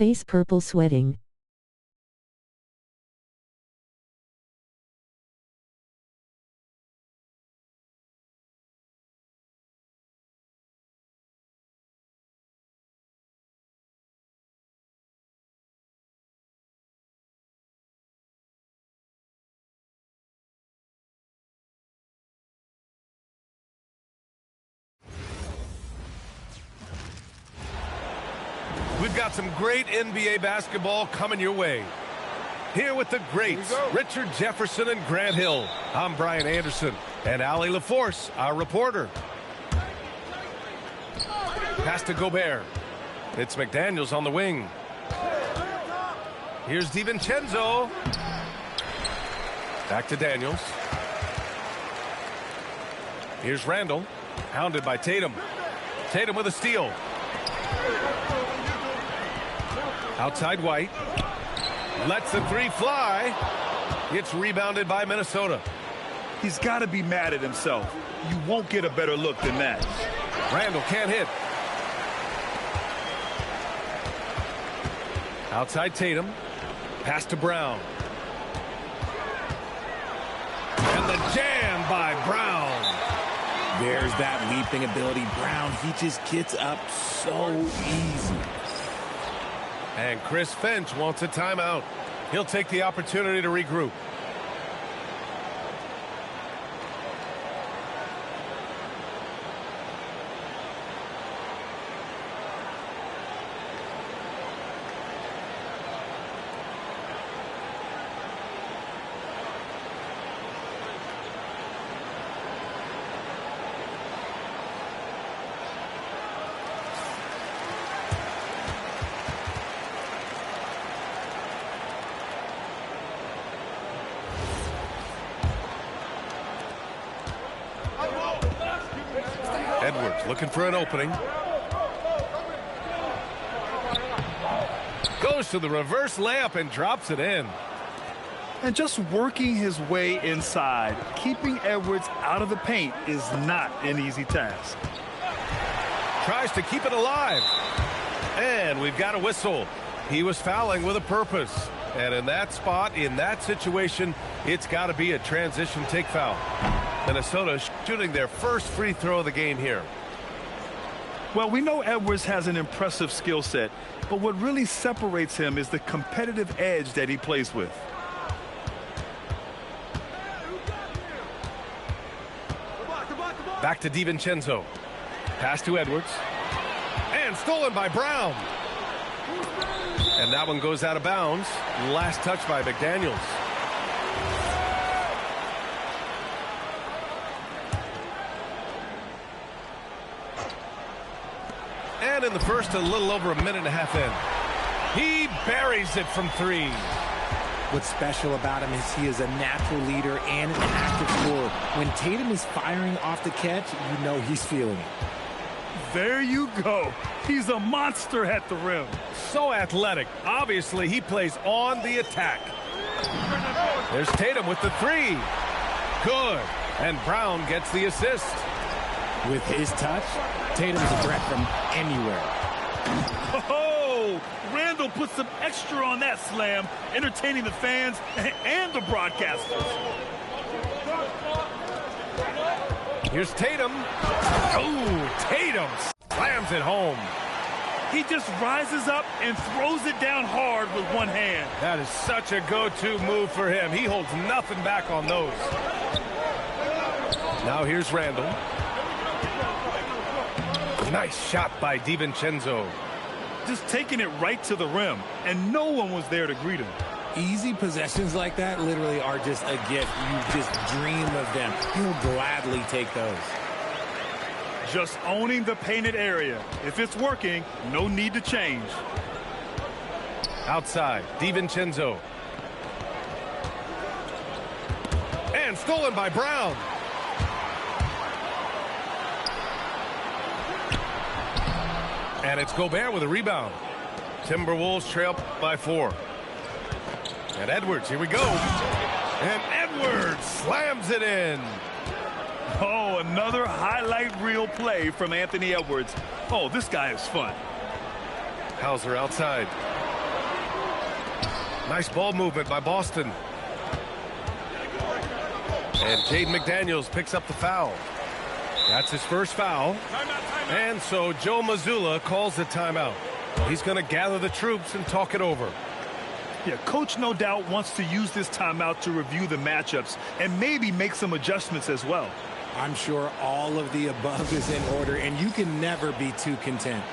face purple sweating. We've got some great NBA basketball coming your way. Here with the greats, Richard Jefferson and Grant Hill. I'm Brian Anderson, and Ali LaForce, our reporter. Pass to Gobert. It's McDaniels on the wing. Here's DiVincenzo. Back to Daniels. Here's Randall, hounded by Tatum. Tatum with a steal. Outside White. Lets the three fly. It's rebounded by Minnesota. He's got to be mad at himself. You won't get a better look than that. Randall can't hit. Outside Tatum. Pass to Brown. And the jam by Brown. There's that leaping ability. Brown, he just gets up so easy. And Chris Finch wants a timeout. He'll take the opportunity to regroup. Edwards looking for an opening. Goes to the reverse layup and drops it in. And just working his way inside, keeping Edwards out of the paint is not an easy task. Tries to keep it alive. And we've got a whistle. He was fouling with a purpose. And in that spot, in that situation, it's got to be a transition take foul. Minnesota shooting their first free throw of the game here. Well, we know Edwards has an impressive skill set, but what really separates him is the competitive edge that he plays with. Back to DiVincenzo. Pass to Edwards. And stolen by Brown. And that one goes out of bounds. Last touch by McDaniels. And in the first, a little over a minute and a half in. He buries it from three. What's special about him is he is a natural leader and an active scorer. When Tatum is firing off the catch, you know he's feeling it. There you go. He's a monster at the rim. So athletic. Obviously, he plays on the attack. There's Tatum with the three. Good. And Brown gets the assist. With his touch, Tatum's a threat from anywhere. Oh, Randall put some extra on that slam, entertaining the fans and the broadcasters. Here's Tatum. Oh, Tatum slams it home. He just rises up and throws it down hard with one hand. That is such a go-to move for him. He holds nothing back on those. Now here's Randall. Nice shot by DiVincenzo. Just taking it right to the rim, and no one was there to greet him. Easy possessions like that literally are just a gift. You just dream of them. He'll gladly take those. Just owning the painted area. If it's working, no need to change. Outside, DiVincenzo. And stolen by Brown. And it's Gobert with a rebound. Timberwolves trail by 4. And Edwards, here we go. And Edwards slams it in. Oh, another highlight reel play from Anthony Edwards. Oh, this guy is fun. Hauser outside. Nice ball movement by Boston. And Jaden McDaniels picks up the foul. That's his first foul. And so Joe Mazzulla calls the timeout. He's going to gather the troops and talk it over. Yeah, coach no doubt wants to use this timeout to review the matchups and maybe make some adjustments as well. I'm sure all of the above is in order, and you can never be too content.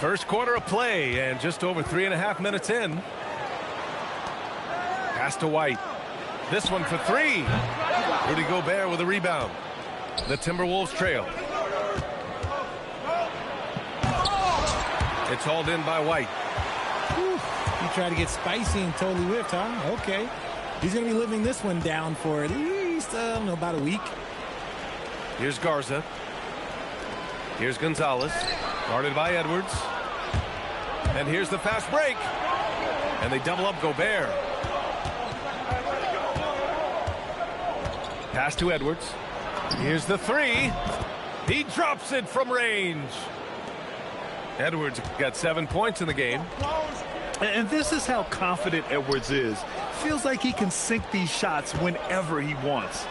First quarter of play, and just over 3.5 minutes in. Pass to White. This one for three. Rudy Gobert with a rebound. The Timberwolves trail. It's hauled in by White. Whew. You try to get spicy and totally whiffed, huh? Okay. He's going to be living this one down for at least, I don't know, about a week. Here's Garza. Here's Gonzalez. Guarded by Edwards. And here's the fast break. And they double up Gobert. Pass to Edwards. Here's the three. He drops it from range. Edwards got 7 points in the game. And this is how confident Edwards is. Feels like he can sink these shots whenever he wants.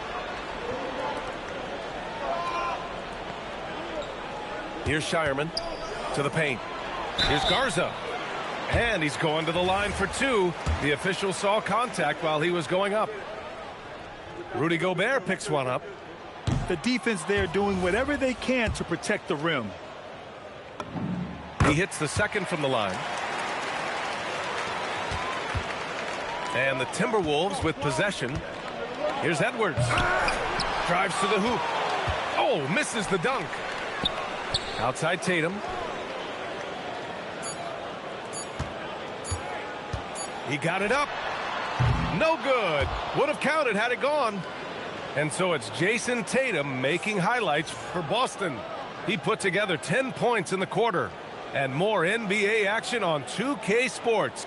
Here's Shireman to the paint. Here's Garza. And he's going to the line for two. The official saw contact while he was going up. Rudy Gobert picks one up. The defense there doing whatever they can to protect the rim. He hits the second from the line. And the Timberwolves with possession. Here's Edwards. Drives to the hoop. Oh, misses the dunk. Outside Tatum. He got it up. No good. Would have counted had it gone. And so it's Jason Tatum making highlights for Boston. He put together 10 points in the quarter. And more NBA action on 2K Sports.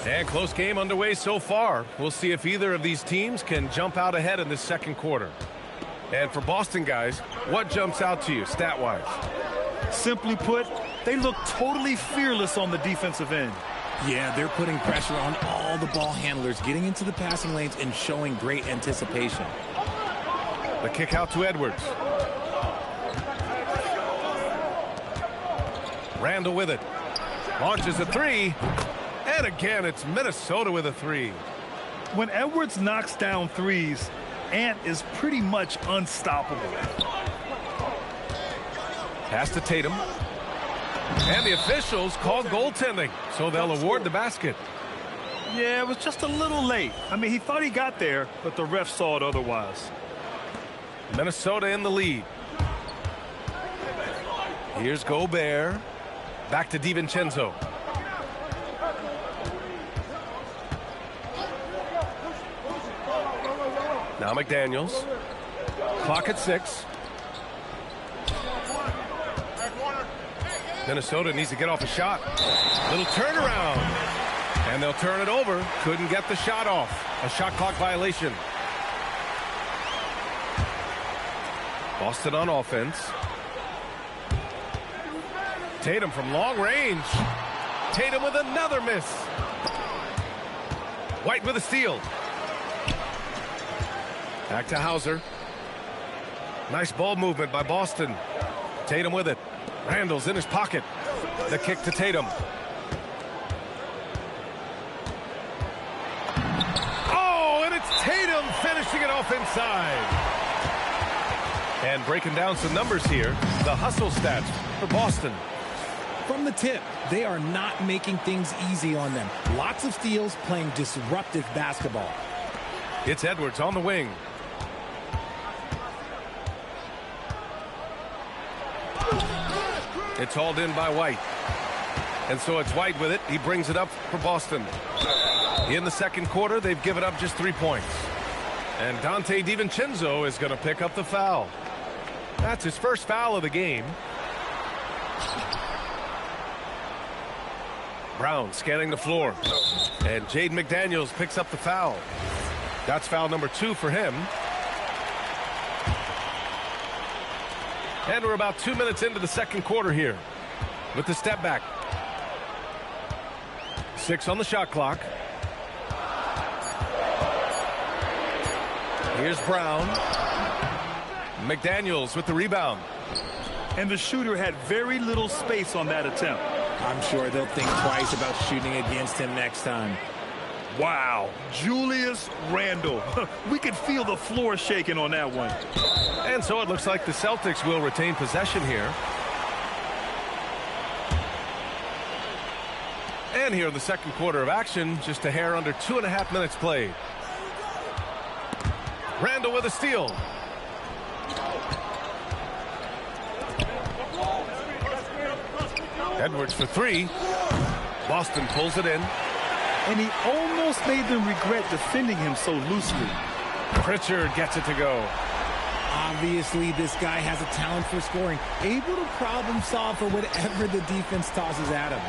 And close game underway so far. We'll see if either of these teams can jump out ahead in this second quarter. And for Boston guys, what jumps out to you stat-wise? Simply put, they look totally fearless on the defensive end. Yeah, they're putting pressure on all the ball handlers, getting into the passing lanes and showing great anticipation. The kick out to Edwards. Randall with it. Launches a three. And again, it's Minnesota with a three. When Edwards knocks down threes, Ant is pretty much unstoppable. Pass to Tatum. And the officials called goaltending, so they'll award the basket. Yeah, it was just a little late. I mean, he thought he got there, but the ref saw it otherwise. Minnesota in the lead. Here's Gobert. Back to DiVincenzo. Now McDaniels. Clock at 6. Minnesota needs to get off a shot. Little turnaround. And they'll turn it over. Couldn't get the shot off. A shot clock violation. Boston on offense. Tatum from long range. Tatum with another miss. White with a steal. Back to Hauser. Nice ball movement by Boston. Tatum with it. Randall's in his pocket. The kick to Tatum. Oh, and it's Tatum finishing it off inside. And breaking down some numbers here. The hustle stats for Boston. From the tip, they are not making things easy on them. Lots of steals, playing disruptive basketball. It's Edwards on the wing. It's hauled in by White. And so it's White with it. He brings it up for Boston. In the second quarter, they've given up just 3 points. And Dante DiVincenzo is going to pick up the foul. That's his first foul of the game. Brown scanning the floor. And Jaden McDaniels picks up the foul. That's foul number 2 for him. And we're about 2 minutes into the second quarter here with the step back. 6 on the shot clock. Here's Brown. McDaniels with the rebound. And the shooter had very little space on that attempt. I'm sure they'll think twice about shooting against him next time. Wow, Julius Randle. We could feel the floor shaking on that one. And so it looks like the Celtics will retain possession here. And here in the second quarter of action, just a hair under 2.5 minutes played. Randle with a steal. Edwards for 3. Boston pulls it in. And he almost made them regret defending him so loosely. Pritchard gets it to go. Obviously, this guy has a talent for scoring, able to problem solve for whatever the defense tosses at him.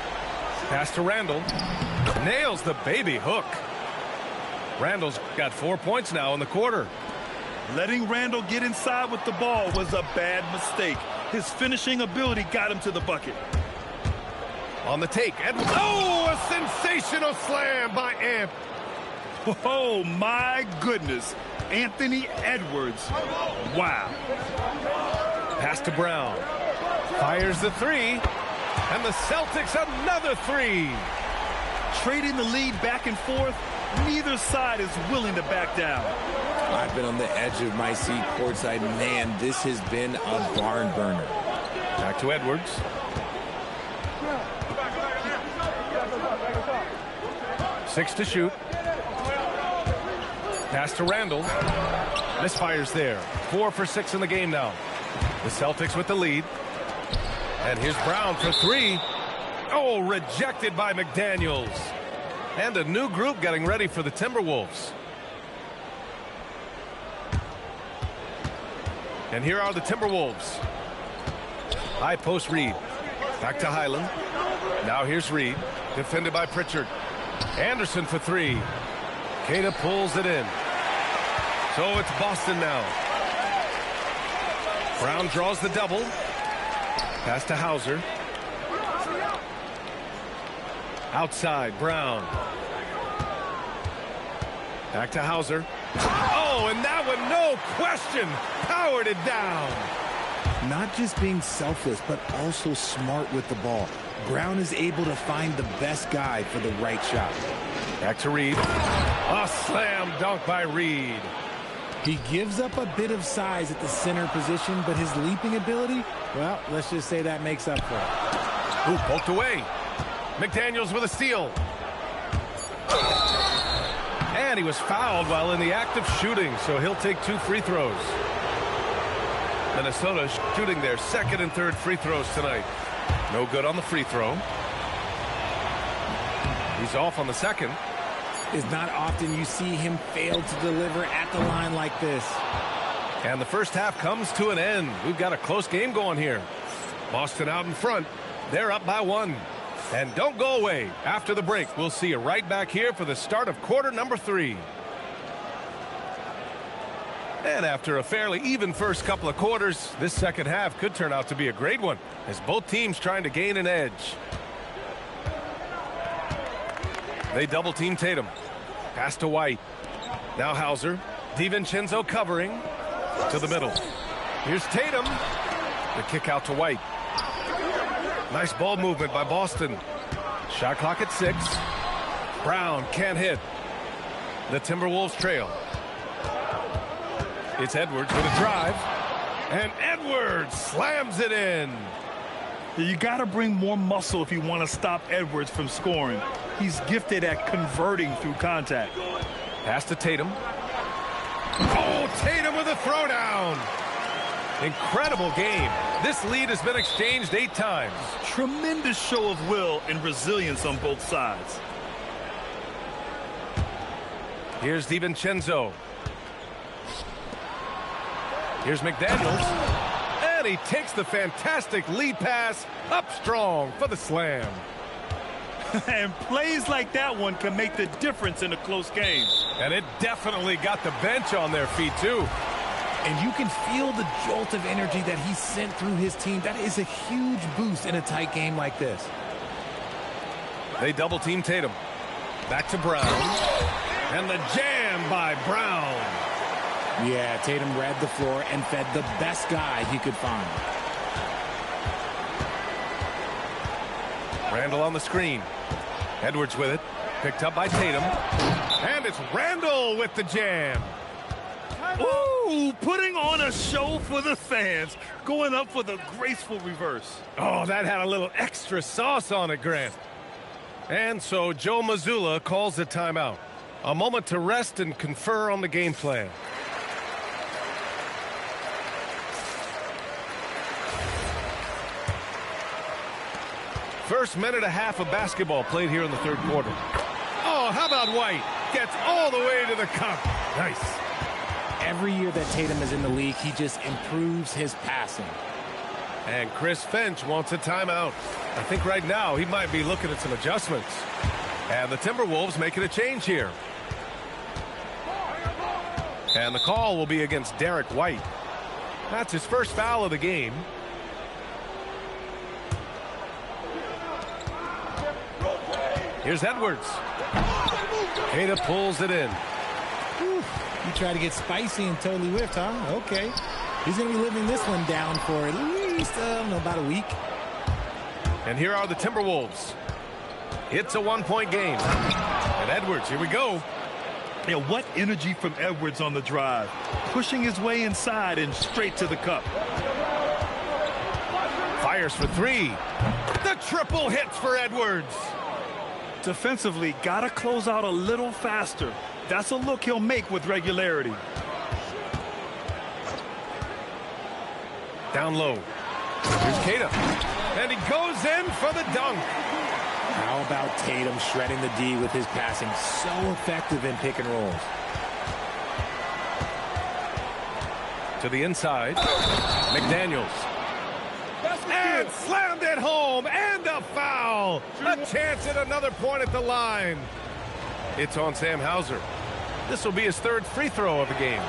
Pass to Randle. Nails the baby hook. Randle's got 4 points now in the quarter. Letting Randle get inside with the ball was a bad mistake. His finishing ability got him to the bucket. On the take, Edwards. Oh, a sensational slam by Amp. Oh, my goodness. Anthony Edwards. Wow. Pass to Brown. Fires the 3. And the Celtics another 3. Trading the lead back and forth, neither side is willing to back down. I've been on the edge of my seat courtside. Man, this has been a barn burner. Back to Edwards. Six to shoot. Pass to Randle. Misfires there. 4 for 6 in the game now. The Celtics with the lead. And here's Brown for 3. Oh, rejected by McDaniels. And a new group getting ready for the Timberwolves. And here are the Timberwolves. High post Reed. Back to Highland. Now here's Reed. Defended by Pritchard. Anderson for 3. Queta pulls it in. So it's Boston now. Brown draws the double. Pass to Hauser. Outside, Brown. Back to Hauser. Oh, and that one, no question, powered it down. Not just being selfless, but also smart with the ball. Brown is able to find the best guy for the right shot. Back to Reed. A slam dunk by Reed. He gives up a bit of size at the center position, but his leaping ability, well, let's just say that makes up for it. Ooh, poked away. McDaniels with a steal. And he was fouled while in the act of shooting, so he'll take 2 free throws. Minnesota shooting their second and third free throws tonight. No good on the free throw. He's off on the second. It's not often you see him fail to deliver at the line like this. And the first half comes to an end. We've got a close game going here. Boston out in front. They're up by 1. And don't go away. After the break, we'll see you right back here for the start of quarter number 3. And after a fairly even first couple of quarters, this second half could turn out to be a great one, as both teams trying to gain an edge. They double team Tatum. Pass to White. Now Hauser. DiVincenzo covering. To the middle. Here's Tatum. The kick out to White. Nice ball movement by Boston. Shot clock at 6. Brown can't hit. The Timberwolves trail. It's Edwards with a drive. And Edwards slams it in. You got to bring more muscle if you want to stop Edwards from scoring. He's gifted at converting through contact. Pass to Tatum. Oh, Tatum with a throwdown. Incredible game. This lead has been exchanged 8 times. Tremendous show of will and resilience on both sides. Here's DiVincenzo. Here's McDaniels. And he takes the fantastic lead pass up strong for the slam. And plays like that one can make the difference in a close game. And it definitely got the bench on their feet, too. And you can feel the jolt of energy that he sent through his team. That is a huge boost in a tight game like this. They double-team Tatum. Back to Brown. And the jam by Brown. Yeah, Tatum read the floor and fed the best guy he could find. Randall on the screen. Edwards with it. Picked up by Tatum. And it's Randall with the jam. Ooh, putting on a show for the fans. Going up for the graceful reverse. Oh, that had a little extra sauce on it, Grant. And so Joe Mazzulla calls a timeout. A moment to rest and confer on the game plan. First minute and a half of basketball played here in the third quarter. Oh, how about White? Gets all the way to the cup. Nice. Every year that Tatum is in the league, he just improves his passing. And Chris Finch wants a timeout. I think right now he might be looking at some adjustments. And the Timberwolves making a change here. And the call will be against Derek White. That's his first foul of the game. Here's Edwards. Ada pulls it in. Whew. You try to get spicy and totally whiffed, huh? Okay. He's going to be living this one down for at least, about a week. And here are the Timberwolves. It's a one-point game. And Edwards, here we go. Yeah, what energy from Edwards on the drive. Pushing his way inside and straight to the cup. Fires for 3. The triple hits for Edwards. Defensively, got to close out a little faster. That's a look he'll make with regularity. Down low. Here's Tatum. And he goes in for the dunk. How about Tatum shredding the D with his passing? So effective in pick and rolls. To the inside. McDaniels. And slammed it home. And a foul. A chance at another point at the line. It's on Sam Hauser. This will be his 3rd free throw of the game.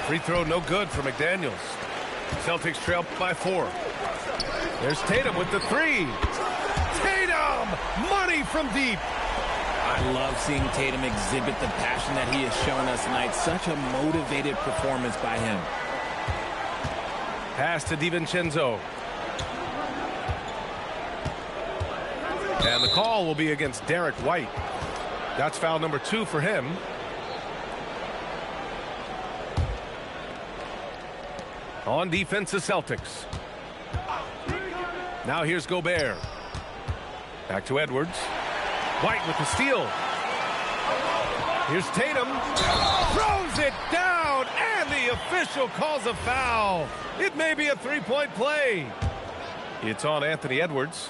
Free throw no good for McDaniels. Celtics trail by 4. There's Tatum with the 3. Tatum! Money from deep. I love seeing Tatum exhibit the passion that he has shown us tonight. Such a motivated performance by him. Pass to DiVincenzo. And the call will be against Derek White. That's foul number 2 for him. On defense, the Celtics. Now here's Gobert. Back to Edwards. White with the steal. Here's Tatum. Throws it down, and the official calls a foul. It may be a 3-point play. It's on Anthony Edwards.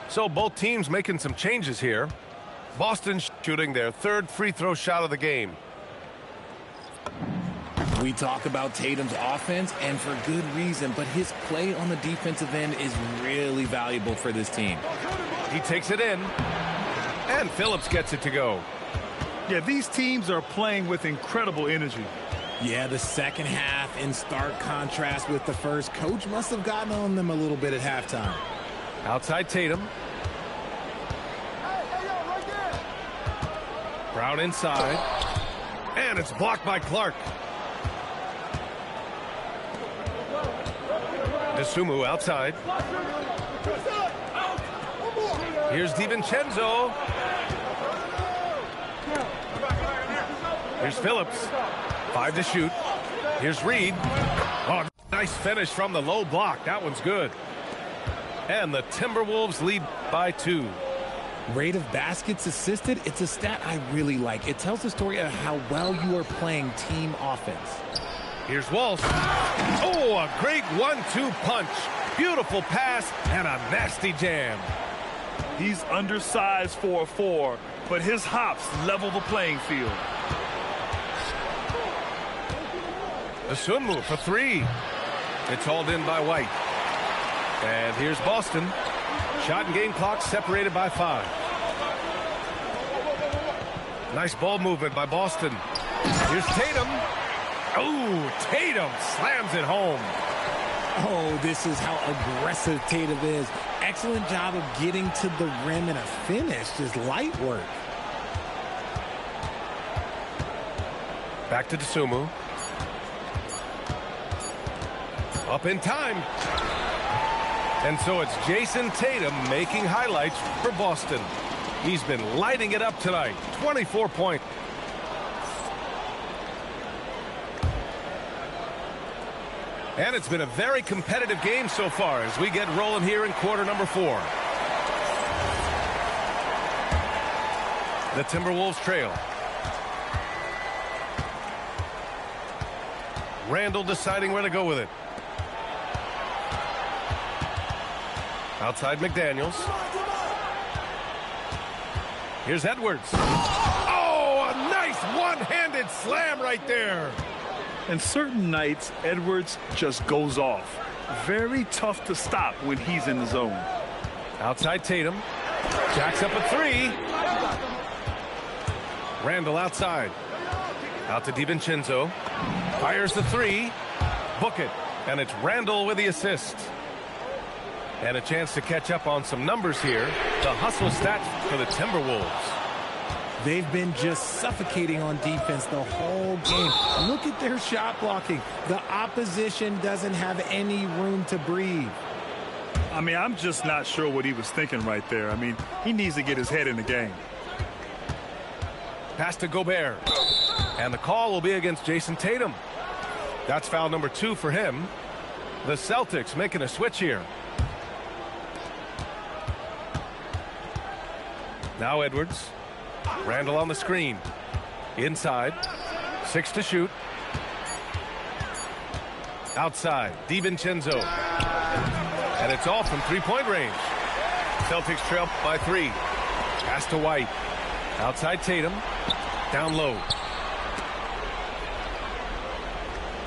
So both teams making some changes here. Boston shooting their 3rd free throw shot of the game. We talk about Tatum's offense, and for good reason, but his play on the defensive end is really valuable for this team. He takes it in, and Phillips gets it to go. Yeah, these teams are playing with incredible energy. Yeah, the second half in stark contrast with the first. Coach must have gotten on them a little bit at halftime. Outside Tatum. Brown inside. And it's blocked by Clark. DeSumo outside. Here's DiVincenzo. Here's Phillips. 5 to shoot. Here's Reed. Oh, nice finish from the low block. That one's good. And the Timberwolves lead by 2. Rate of baskets assisted, it's a stat I really like. It tells the story of how well you are playing team offense. Here's Walsh. Oh, a great 1-2 punch. Beautiful pass and a nasty jam. He's undersized for a 4, but his hops level the playing field. Dosunmu for 3. It's hauled in by White. And here's Boston. Shot and game clock separated by 5. Nice ball movement by Boston. Here's Tatum. Oh, Tatum slams it home. Oh, this is how aggressive Tatum is. Excellent job of getting to the rim and a finish. Just light work. Back to Dosunmu. Up in time. And so it's Jason Tatum making highlights for Boston. He's been lighting it up tonight. 24 points. And it's been a very competitive game so far as we get rolling here in quarter number 4. The Timberwolves trail. Randall deciding where to go with it. Outside McDaniels. Here's Edwards. Oh, a nice one-handed slam right there. And certain nights, Edwards just goes off. Very tough to stop when he's in the zone. Outside Tatum. Jacks up a 3. Randall outside. Out to DiVincenzo. Fires the 3. Book it. And it's Randall with the assist. And a chance to catch up on some numbers here. The hustle stats for the Timberwolves. They've been just suffocating on defense the whole game. Look at their shot blocking. The opposition doesn't have any room to breathe. I mean, I'm just not sure what he was thinking right there. I mean, he needs to get his head in the game. Pass to Gobert. And the call will be against Jason Tatum. That's foul number 2 for him. The Celtics making a switch here. Now Edwards. Randall on the screen. Inside. 6 to shoot. Outside. DiVincenzo. And it's off from 3-point range. Celtics trail by 3. Pass to White. Outside Tatum. Down low.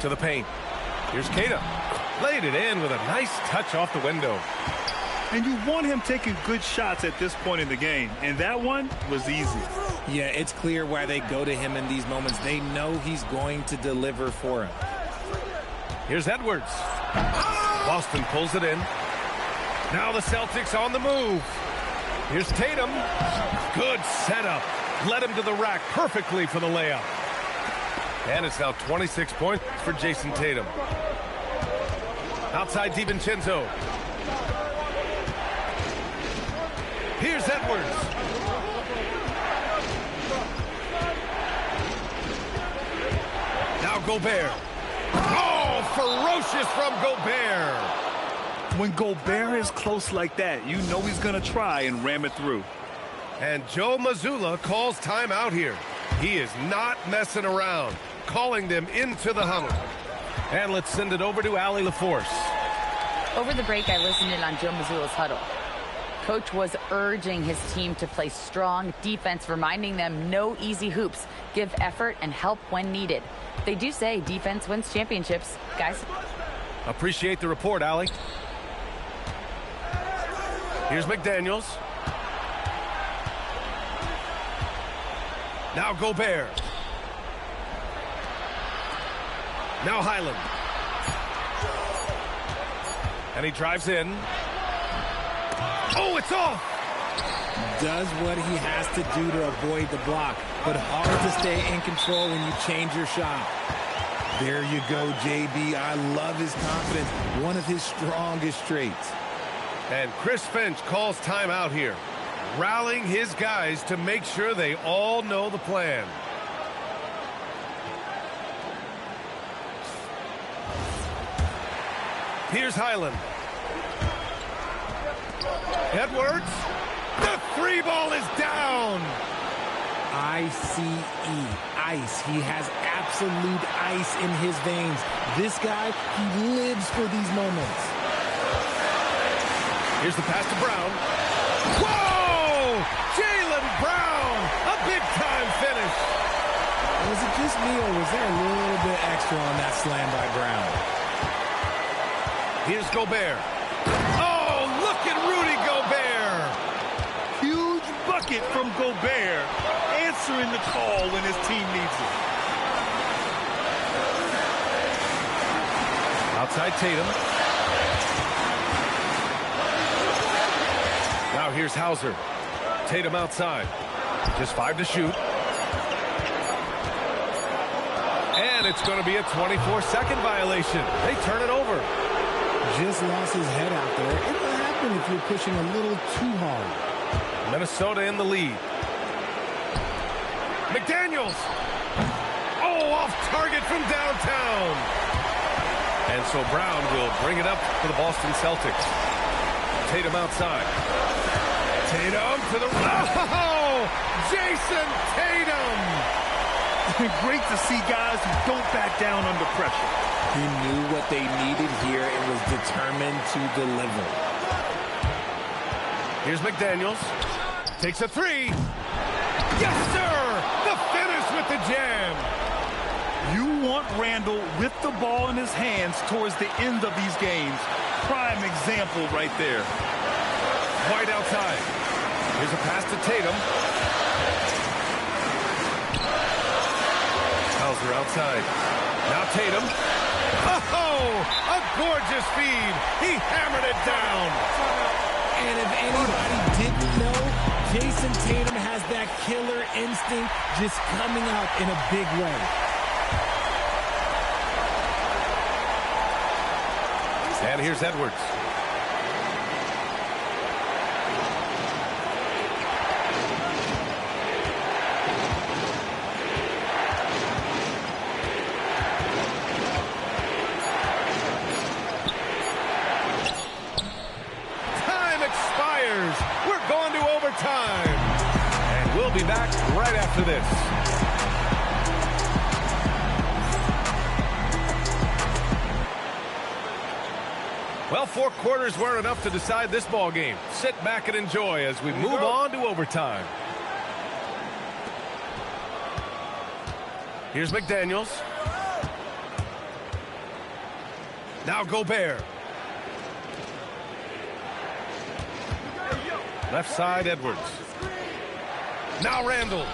To the paint. Here's Tatum. Laid it in with a nice touch off the window. And you want him taking good shots at this point in the game. And that one was easy. Yeah, it's clear why they go to him in these moments. They know he's going to deliver for him. Here's Edwards. Boston pulls it in. Now the Celtics on the move. Here's Tatum. Good setup. Led him to the rack perfectly for the layup. And it's now 26 points for Jason Tatum. Outside DiVincenzo. Here's Edwards. Now Gobert. Oh, ferocious from Gobert. When Gobert is close like that, you know he's going to try and ram it through. And Joe Mazzulla calls timeout here. He is not messing around, calling them into the huddle. And let's send it over to Allie LaForce. Over the break, I listened in on Joe Mazzulla's huddle. Coach was urging his team to play strong defense, reminding them no easy hoops, give effort and help when needed. They do say defense wins championships, guys. Appreciate the report, Allie. Here's McDaniels. Now Gobert. Now Highland. And he drives in. Oh, it's off! Does what he has to do to avoid the block, but hard to stay in control when you change your shot. There you go, JB. I love his confidence. One of his strongest traits. And Chris Finch calls timeout here, rallying his guys to make sure they all know the plan. Here's Highland. Edwards. The three ball is down. I-C-E, ice. He has absolute ice in his veins. This guy, he lives for these moments. Here's the pass to Brown. Whoa! Jaylen Brown! A big-time finish. Was it just me, or was there a little bit extra on that slam by Brown? Here's Gobert. Oh, look at Rudy Gobert! Huge bucket from Gobert, answering the call when his team needs it. Outside Tatum. Now here's Hauser. Tatum outside. Just 5 to shoot. And it's going to be a 24-second violation. They turn it over. Just lost his head out there. It will happen if you're pushing a little too hard. Minnesota in the lead. McDaniels. Oh, off target from downtown. And so Brown will bring it up for the Boston Celtics. Tatum outside. Tatum to the... Oh! Jason Tatum! Great to see guys who don't back down under pressure. He knew what they needed here and was determined to deliver. Here's McDaniels. Takes a three. Yes, sir! The finish with the jam. You want Randall with the ball in his hands towards the end of these games. Prime example right there. White outside. Here's a pass to Tatum. Hauser outside. Now Tatum. Oh, a gorgeous feed. He hammered it down. And if anybody didn't know, Jason Tatum has that killer instinct just coming out in a big way. And here's Edwards. We're going to overtime. And we'll be back right after this. Well, 4 quarters weren't enough to decide this ball game. Sit back and enjoy as we move on to overtime. Here's McDaniels. Now Gobert. Left side, Edwards. Now Randall.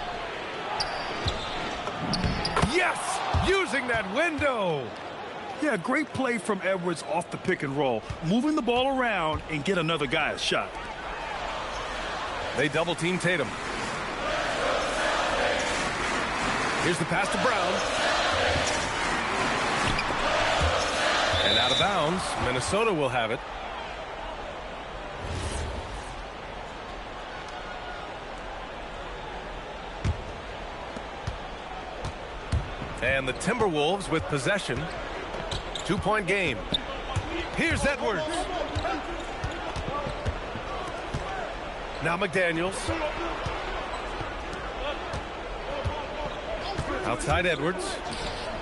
Yes! Using that window. Yeah, great play from Edwards off the pick and roll. Moving the ball around and get another guy a shot. They double team Tatum. Here's the pass to Brown. And out of bounds, Minnesota will have it. And the Timberwolves with possession. 2-point game. Here's Edwards. Now McDaniels. Outside Edwards.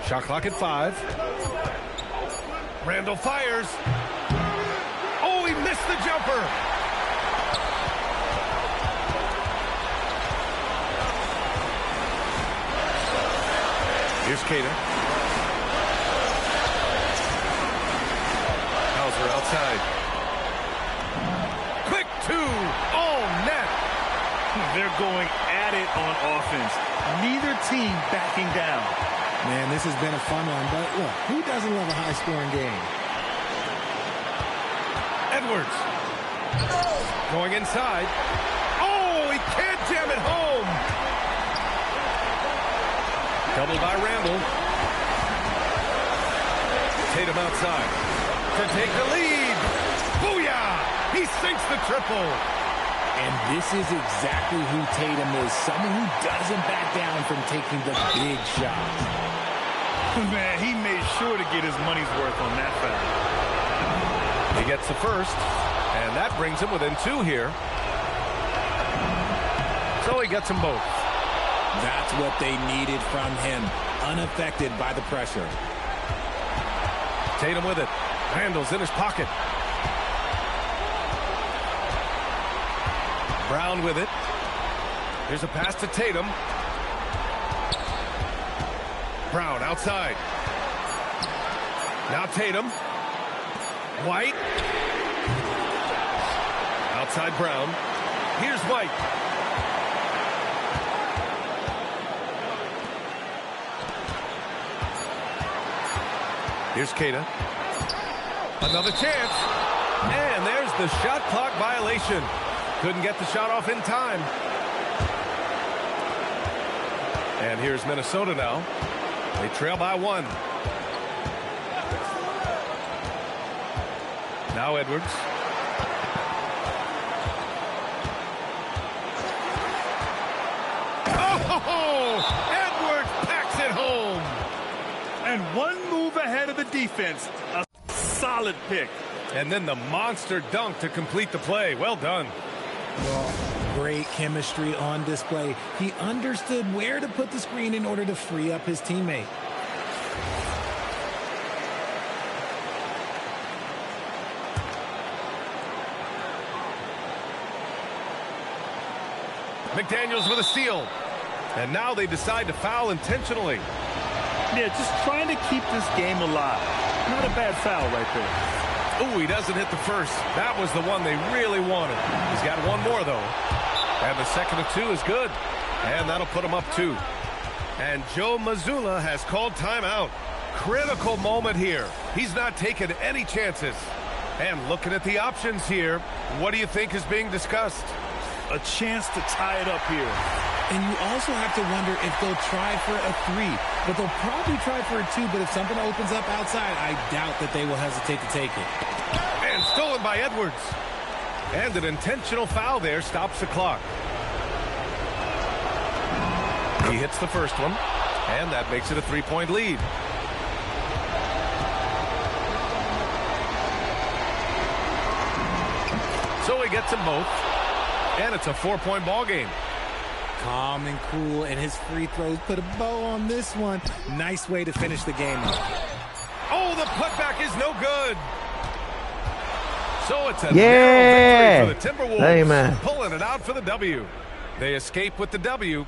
Shot clock at 5. Randall fires. Oh, he missed the jumper. Here's Cater. Hauser outside. Quick 2. Oh, net. They're going at it on offense. Neither team backing down. Man, this has been a fun one, but look, who doesn't love a high-scoring game? Edwards. Going inside. Oh, he can't jam it home. Doubled by Randall. Tatum outside to take the lead. Booyah! He sinks the triple. And this is exactly who Tatum is. Someone who doesn't back down from taking the big shot. Man, he made sure to get his money's worth on that foul. He gets the first. And that brings him within 2 here. So he gets them both. That's what they needed from him. Unaffected by the pressure. Tatum with it. Randall's in his pocket. Brown with it. Here's a pass to Tatum. Brown outside. Now Tatum. White. Outside Brown. Here's White. Here's Kata. Another chance. And there's the shot clock violation. Couldn't get the shot off in time. And here's Minnesota now. They trail by 1. Now Edwards. Oh! Edwards packs it home. And one move ahead of the defense. A solid pick. And then the monster dunk to complete the play. Well done. Well, great chemistry on display. He understood where to put the screen in order to free up his teammate. McDaniels with a steal. And now they decide to foul intentionally. Yeah, just trying to keep this game alive. Not a bad foul right there. Oh, he doesn't hit the first. That was the one they really wanted. He's got one more, though. And the second of 2 is good. And that'll put him up 2. And Joe Mazzulla has called timeout. Critical moment here. He's not taking any chances. And looking at the options here, what do you think is being discussed? A chance to tie it up here. And you also have to wonder if they'll try for a 3. But they'll probably try for a 2. But if something opens up outside, I doubt that they will hesitate to take it. And stolen by Edwards. And an intentional foul there stops the clock. He hits the first one. And that makes it a 3-point lead. So he gets them both. And it's a 4-point ball game. Calm and cool, and his free throws put a bow on this one. Nice way to finish the game up. Oh, the putback is no good. So it's a narrow victory for the Timberwolves. Hey, man. Pulling it out for the W. They escape with the W.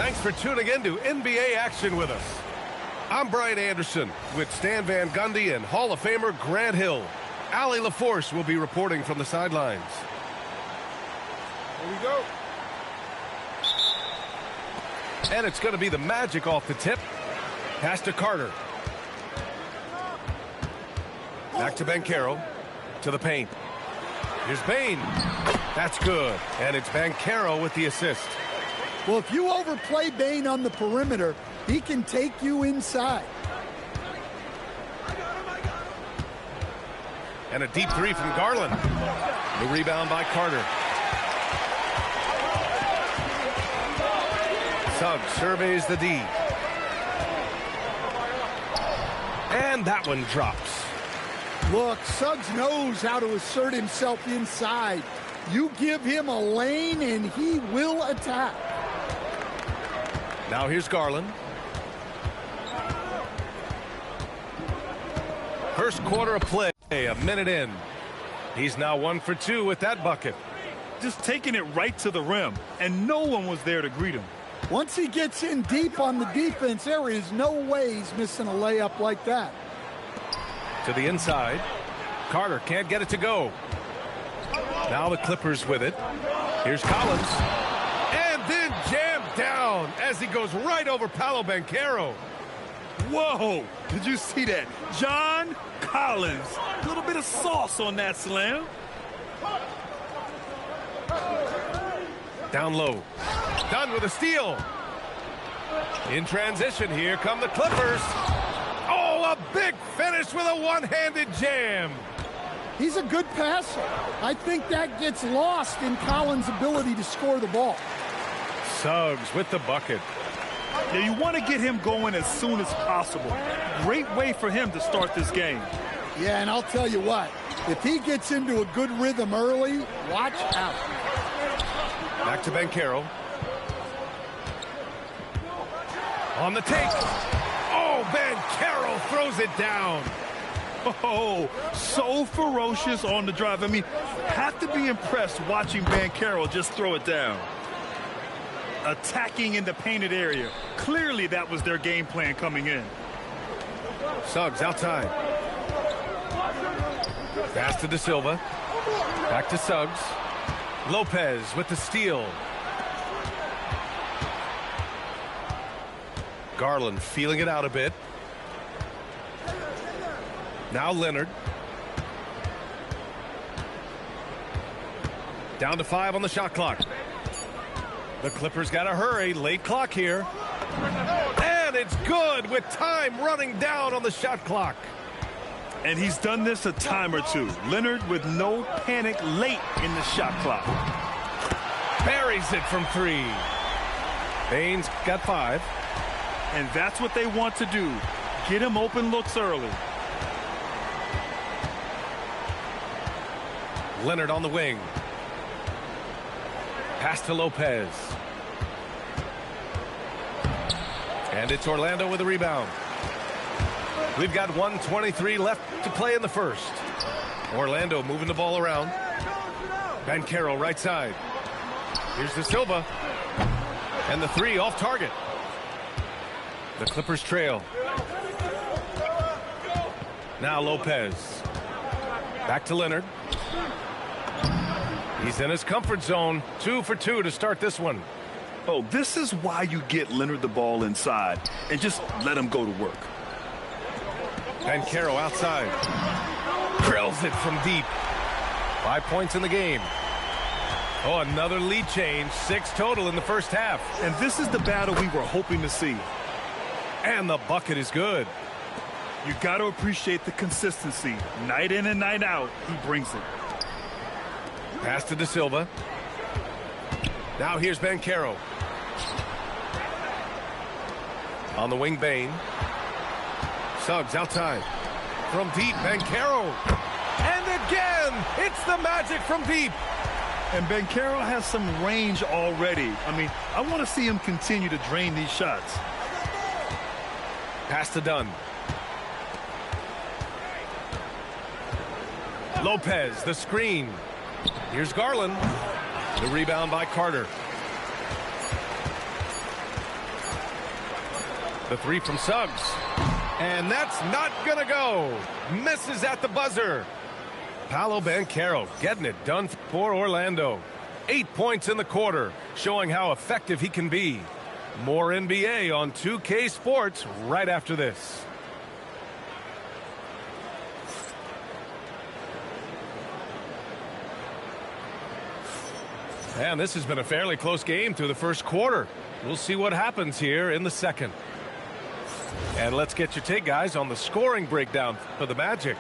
Thanks for tuning in to NBA action with us. I'm Brian Anderson with Stan Van Gundy and Hall of Famer Grant Hill. Allie LaForce will be reporting from the sidelines. Here we go. And it's going to be the Magic off the tip. Pass to Carter. Back to Banchero. To the paint. Here's Bane. That's good. And it's Banchero with the assist. Well, if you overplay Bane on the perimeter, he can take you inside. And a deep three from Garland. The rebound by Carter. Suggs surveys the D. And that one drops. Look, Suggs knows how to assert himself inside. You give him a lane and he will attack. Now here's Garland. First quarter of play, a minute in. He's now 1 for 2 with that bucket. Just taking it right to the rim, and no one was there to greet him. Once he gets in deep on the defense, there is no way he's missing a layup like that. To the inside. Carter can't get it to go. Now the Clippers with it. Here's Collins. And then jammed down as he goes right over Paolo Banchero. Whoa! Did you see that? John Collins. A little bit of sauce on that slam. Down low. Done with a steal. In transition, here come the Clippers. Oh, a big finish with a one-handed jam. He's a good passer. I think that gets lost in Collins' ability to score the ball. Suggs with the bucket. Now, you want to get him going as soon as possible. Great way for him to start this game. Yeah, and I'll tell you what. If he gets into a good rhythm early, watch out. Back to Banchero. On the take. Oh, Banchero throws it down. Oh, so ferocious on the drive. I mean, have to be impressed watching Banchero just throw it down. Attacking in the painted area. Clearly that was their game plan coming in. Suggs outside. Pass to De Silva. Back to Suggs. Lopez with the steal. Garland feeling it out a bit. Now Leonard. Down to 5 on the shot clock. The Clippers got to hurry. Late clock here. And it's good with time running down on the shot clock. And he's done this a time or two. Leonard with no panic late in the shot clock. Buries it from 3. Baines got 5. And that's what they want to do. Get him open looks early. Leonard on the wing. Pass to Lopez. And it's Orlando with a rebound. We've got 1:23 left to play in the first. Orlando moving the ball around. Banchero right side. Here's De Silva. And the 3 off target. The Clippers trail. Now Lopez. Back to Leonard. He's in his comfort zone. 2 for 2 to start this one. Oh, this is why you get Leonard the ball inside and just let him go to work. Banchero outside. Drills it from deep. 5 points in the game. Oh, another lead change. 6 total in the first half. And this is the battle we were hoping to see. And the bucket is good. You got to appreciate the consistency. Night in and night out, he brings it. Pass to De Silva. Now here's Banchero. On the wing, Bane. Suggs outside. From deep, Banchero. And again, it's the Magic from deep. And Banchero has some range already. I mean, I want to see him continue to drain these shots. Pass to Dunn. Lopez, the screen. Here's Garland. The rebound by Carter. The three from Suggs. And that's not going to go. Misses at the buzzer. Paolo Banchero getting it done for Orlando. 8 points in the quarter, showing how effective he can be. More NBA on 2K Sports right after this. And this has been a fairly close game through the first quarter. We'll see what happens here in the second. And let's get your take, guys, on the scoring breakdown for the Magic.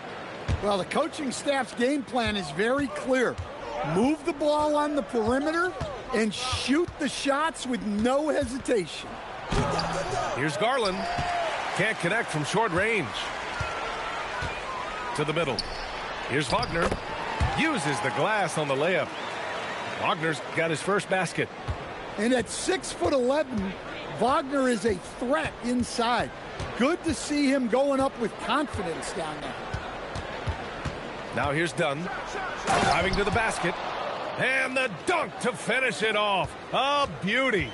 Well, the coaching staff's game plan is very clear. Move the ball on the perimeter and shoot the shots with no hesitation. Here's Garland. Can't connect from short range. To the middle. Here's Wagner. Uses the glass on the layup. Wagner's got his first basket. And at 6'11", Wagner is a threat inside. Good to see him going up with confidence down there. Now here's Dunn. Driving to the basket. And the dunk to finish it off. A beauty.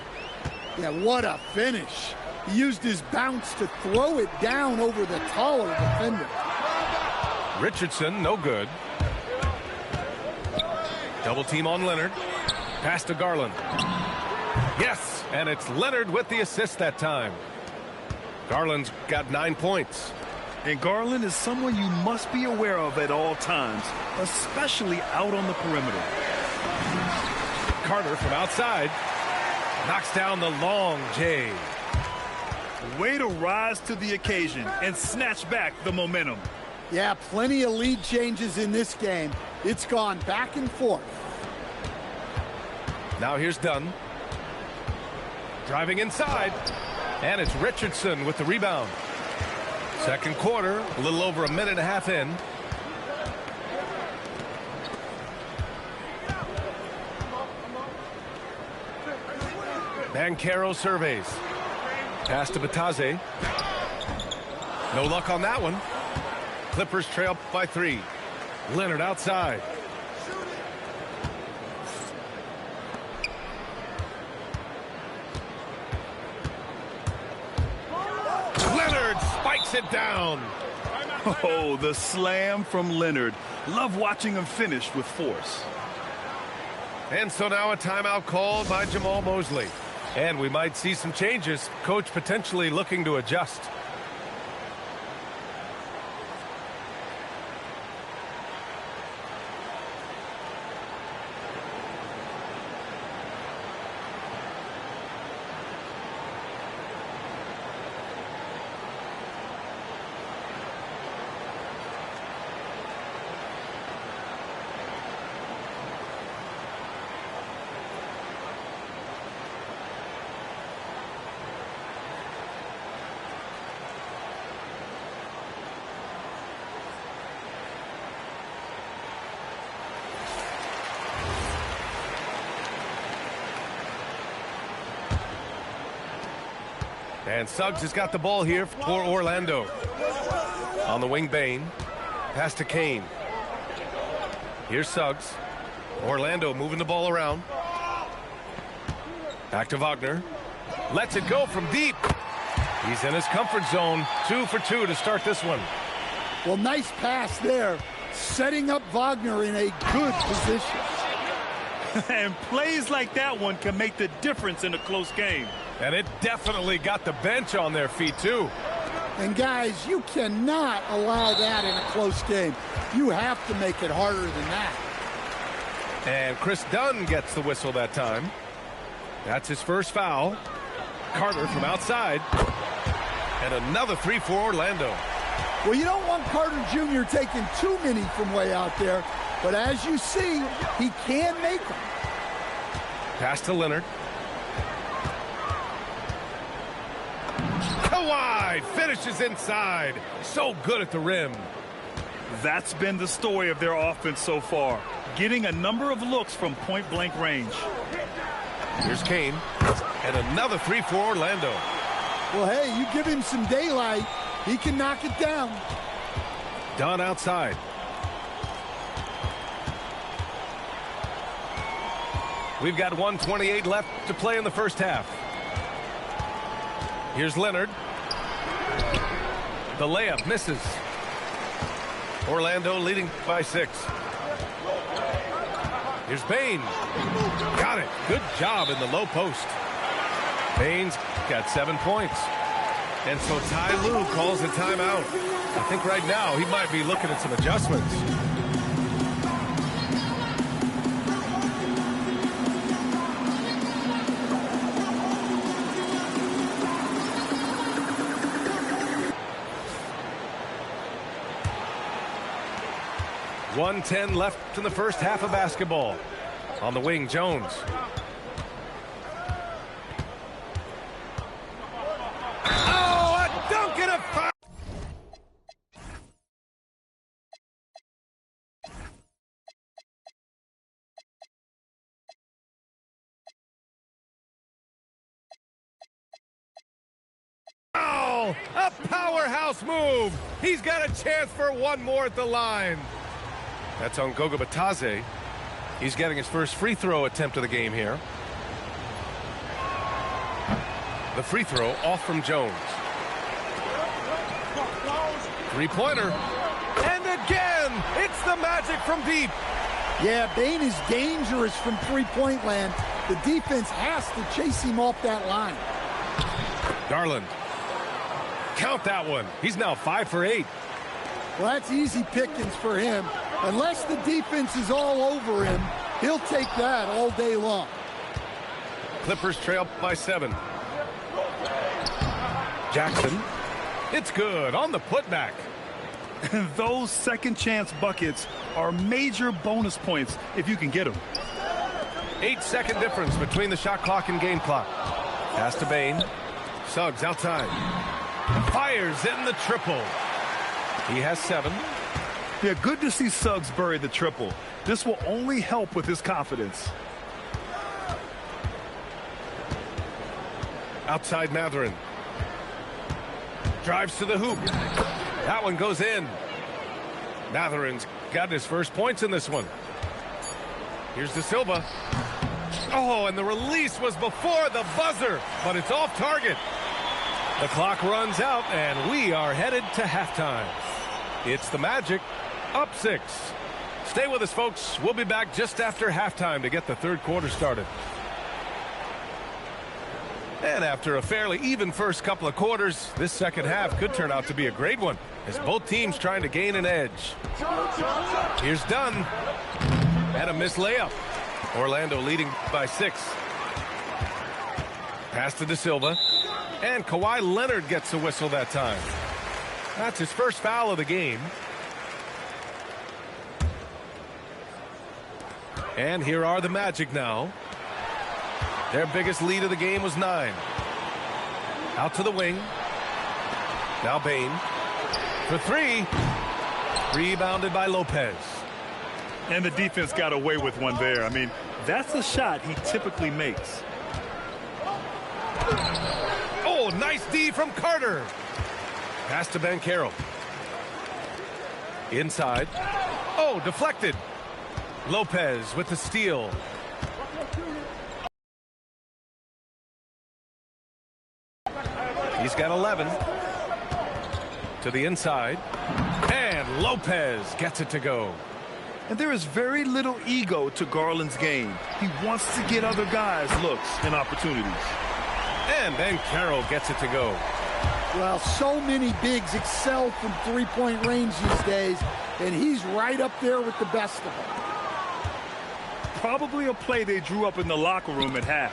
Yeah, what a finish. He used his bounce to throw it down over the taller defender. Richardson, no good. Double team on Leonard. Pass to Garland. Yes, and it's Leonard with the assist that time. Garland's got 9 points. And Garland is someone you must be aware of at all times, especially out on the perimeter. Carter from outside. Knocks down the long J. Way to rise to the occasion and snatch back the momentum. Yeah, plenty of lead changes in this game. It's gone back and forth. Now here's Dunn. Driving inside. And it's Richardson with the rebound. Second quarter, a little over a minute and a half in. Banchero surveys. Pass to Batase. No luck on that one. Clippers trail by 3. Leonard outside. Leonard spikes it down. Oh, the slam from Leonard. Love watching him finish with force. And so now a timeout called by Jamal Mosley. And we might see some changes. Coach potentially looking to adjust. And Suggs has got the ball here for Orlando. On the wing, Bain. Pass to Kane. Here's Suggs. Orlando moving the ball around. Back to Wagner. Lets it go from deep. He's in his comfort zone. 2 for 2 to start this one. Well, nice pass there. Setting up Wagner in a good position. And plays like that one can make the difference in a close game. And it definitely got the bench on their feet, too. And, guys, you cannot allow that in a close game. You have to make it harder than that. And Chris Dunn gets the whistle that time. That's his first foul. Carter from outside. And another 3 for Orlando. Well, you don't want Carter Jr. taking too many from way out there. But as you see, he can make them. Pass to Leonard. Kawhi finishes inside. So good at the rim. That's been the story of their offense so far. Getting a number of looks from point-blank range. Here's Kane. And another 3 for Orlando. Well, hey, you give him some daylight, he can knock it down. Dunn outside. We've got 1:28 left to play in the first half. Here's Leonard. The layup misses. Orlando leading by 6. Here's Bain. Got it. Good job in the low post. Bain's got 7 points. And so Ty Lue calls a timeout. I think right now he might be looking at some adjustments. .110 left in the first half of basketball. On the wing, Jones. Oh, a dunk and a foul! Oh, a powerhouse move. He's got a chance for one more at the line. That's on Goga Batadze. He's getting his first free throw attempt of the game here. The free throw off from Jones. Three-pointer. And again, it's the Magic from deep. Yeah, Bain is dangerous from three-point land. The defense has to chase him off that line. Garland. Count that one. He's now 5 for 8. Well, that's easy pickings for him. Unless the defense is all over him, he'll take that all day long. Clippers trail by 7. Jackson. It's good on the putback. Those second chance buckets are major bonus points if you can get them. 8-second difference between the shot clock and game clock. Pass to Bain. Suggs outside. Fires in the triple. He has 7. Yeah, good to see Suggs bury the triple. This will only help with his confidence. Outside Mathurin. Drives to the hoop. That one goes in. Mathurin's got his first points in this one. Here's De Silva. Oh, and the release was before the buzzer, but it's off target. The clock runs out, and we are headed to halftime. It's the Magic up 6. Stay with us, folks. We'll be back just after halftime to get the third quarter started. And after a fairly even first couple of quarters, this second half could turn out to be a great one as both teams trying to gain an edge. Here's Dunn. And a missed layup. Orlando leading by 6. Pass to De Silva. And Kawhi Leonard gets a whistle that time. That's his first foul of the game. And here are the Magic now. Their biggest lead of the game was 9. Out to the wing. Now Bain. For 3. Rebounded by Lopez. And the defense got away with one there. I mean, that's a shot he typically makes. Oh, nice D from Carter. Pass to Banchero. Inside. Oh, deflected. Lopez with the steal. He's got 11. To the inside. And Lopez gets it to go. And there is very little ego to Garland's game. He wants to get other guys looks and opportunities. And Banchero gets it to go. Well, so many bigs excel from three-point range these days, and he's right up there with the best of them. Probably a play they drew up in the locker room at half.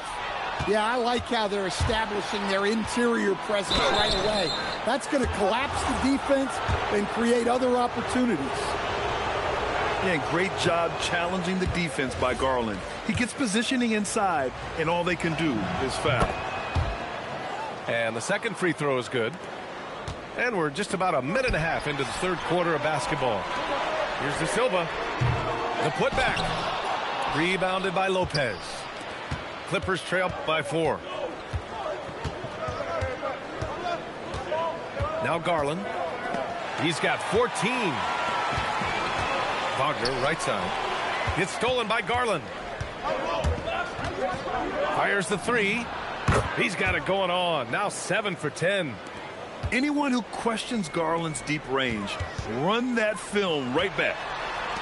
Yeah, I like how they're establishing their interior presence right away. That's going to collapse the defense and create other opportunities. Yeah, great job challenging the defense by Garland. He gets positioning inside, and all they can do is foul. And the second free throw is good. And we're just about a minute and a half into the third quarter of basketball. Here's De Silva. The putback. Rebounded by Lopez. Clippers trail by 4. Now Garland. He's got 14. Wagner, right side. It's stolen by Garland. Fires the 3. He's got it going on. Now 7 for 10. Anyone who questions Garland's deep range, run that film right back.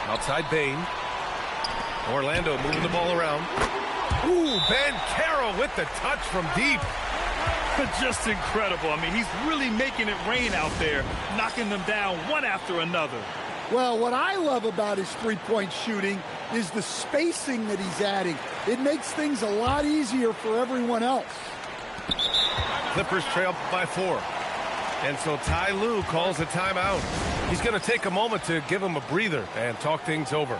Outside Bain. Orlando moving the ball around. Ooh, Ben Carroll with the touch from deep. Just incredible. I mean, he's really making it rain out there, knocking them down one after another. Well, what I love about his three-point shooting is the spacing that he's adding. It makes things a lot easier for everyone else. Clippers trail by 4. And so Ty Lue calls a timeout. He's going to take a moment to give him a breather and talk things over.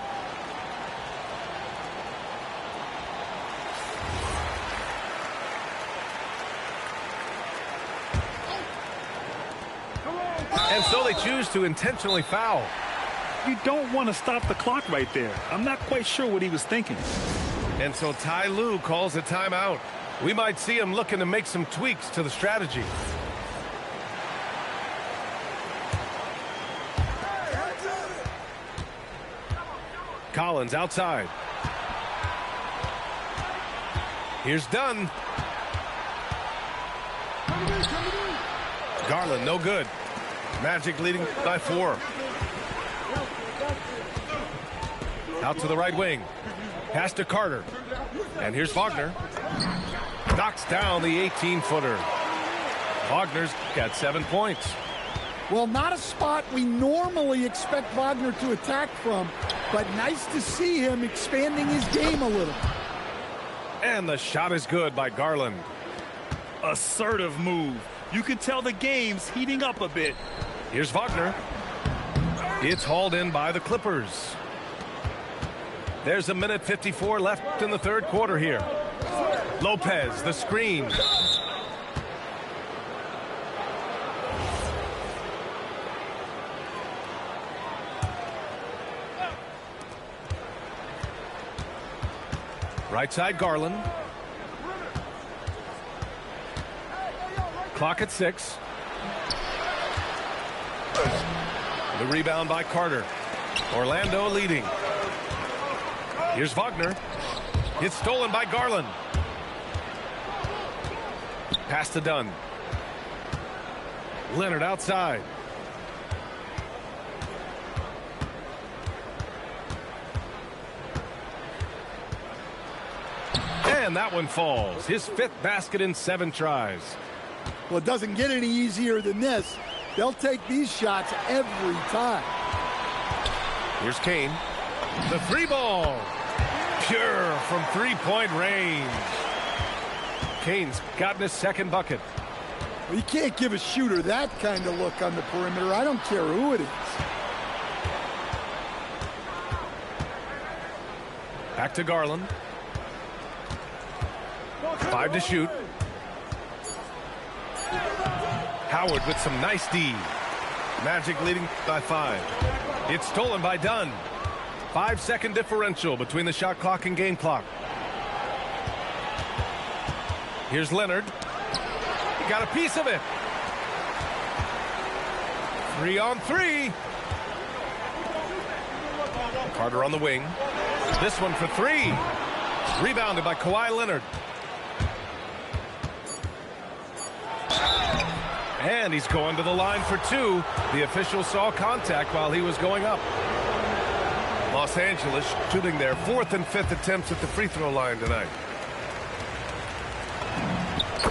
And so they choose to intentionally foul. You don't want to stop the clock right there. I'm not quite sure what he was thinking. And so Ty Lue calls a timeout. We might see him looking to make some tweaks to the strategy. Collins outside. Here's Dunn. Garland, no good. Magic leading by 4. Out to the right wing. Pass to Carter. And here's Wagner. Knocks down the 18-footer. Wagner's got 7 points. Well, not a spot we normally expect Wagner to attack from, but nice to see him expanding his game a little. And the shot is good by Garland. Assertive move. You can tell the game's heating up a bit. Here's Wagner. It's hauled in by the Clippers. There's a minute 54 left in the third quarter here. Lopez, the screen. Right side, Garland. Clock at 6. The rebound by Carter. Orlando leading. Here's Wagner. It's stolen by Garland. Pass to Dunn. Leonard outside. And that one falls. His 5th basket in 7 tries. Well, it doesn't get any easier than this. They'll take these shots every time. Here's Kane. The 3-ball. Pure from 3-point range. Kane's gotten his 2nd bucket. Well, you can't give a shooter that kind of look on the perimeter. I don't care who it is. Back to Garland. 5 to shoot. Howard with some nice D. Magic leading by 5. It's stolen by Dunn. 5-second differential between the shot clock and game clock. Here's Leonard. He got a piece of it. 3 on 3. Carter on the wing. This one for 3. Rebounded by Kawhi Leonard. And he's going to the line for 2. The official saw contact while he was going up. Los Angeles shooting their 4th and 5th attempts at the free throw line tonight.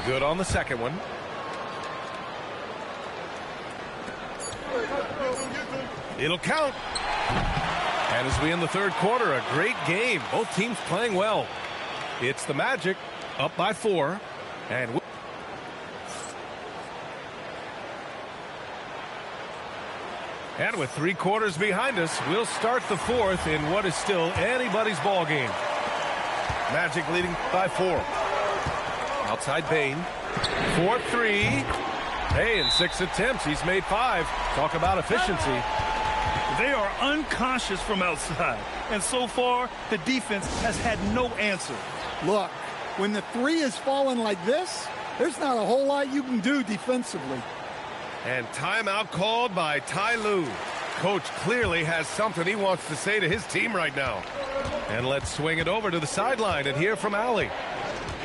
Good on the 2nd one. It'll count. And as we end the 3rd quarter, a great game. Both teams playing well. It's the Magic up by 4. And with 3 quarters behind us, we'll start the 4th in what is still anybody's ball game. Magic leading by 4. Outside Bain. 4-3. Hey, in 6 attempts, he's made 5. Talk about efficiency. They are unconscious from outside. And so far, the defense has had no answer. Look, when the 3 is falling like this, there's not a whole lot you can do defensively. And timeout called by Ty Lue. Coach clearly has something he wants to say to his team right now. And let's swing it over to the sideline and hear from Allie.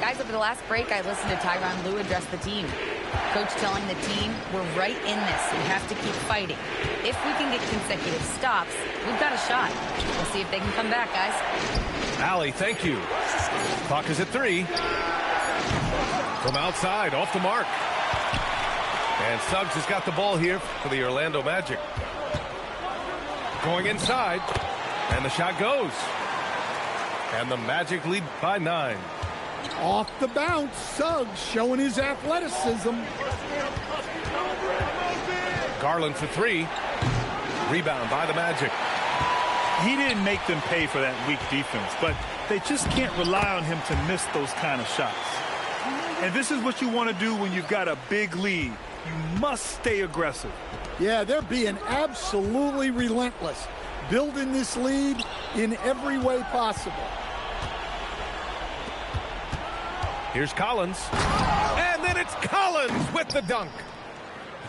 Guys, over the last break, I listened to Tyronn Lue address the team. Coach telling the team, we're right in this. We have to keep fighting. If we can get consecutive stops, we've got a shot. We'll see if they can come back, guys. Allie, thank you. Clock is at 3. From outside, off the mark. And Suggs has got the ball here for the Orlando Magic. Going inside, and the shot goes. And the Magic lead by 9. Off the bounce, Suggs showing his athleticism. Garland for 3. Rebound by the Magic. He didn't make them pay for that weak defense, but they just can't rely on him to miss those kind of shots. And this is what you want to do when you've got a big lead. You must stay aggressive. Yeah, they're being absolutely relentless, building this lead in every way possible. Here's Collins. And then it's Collins with the dunk.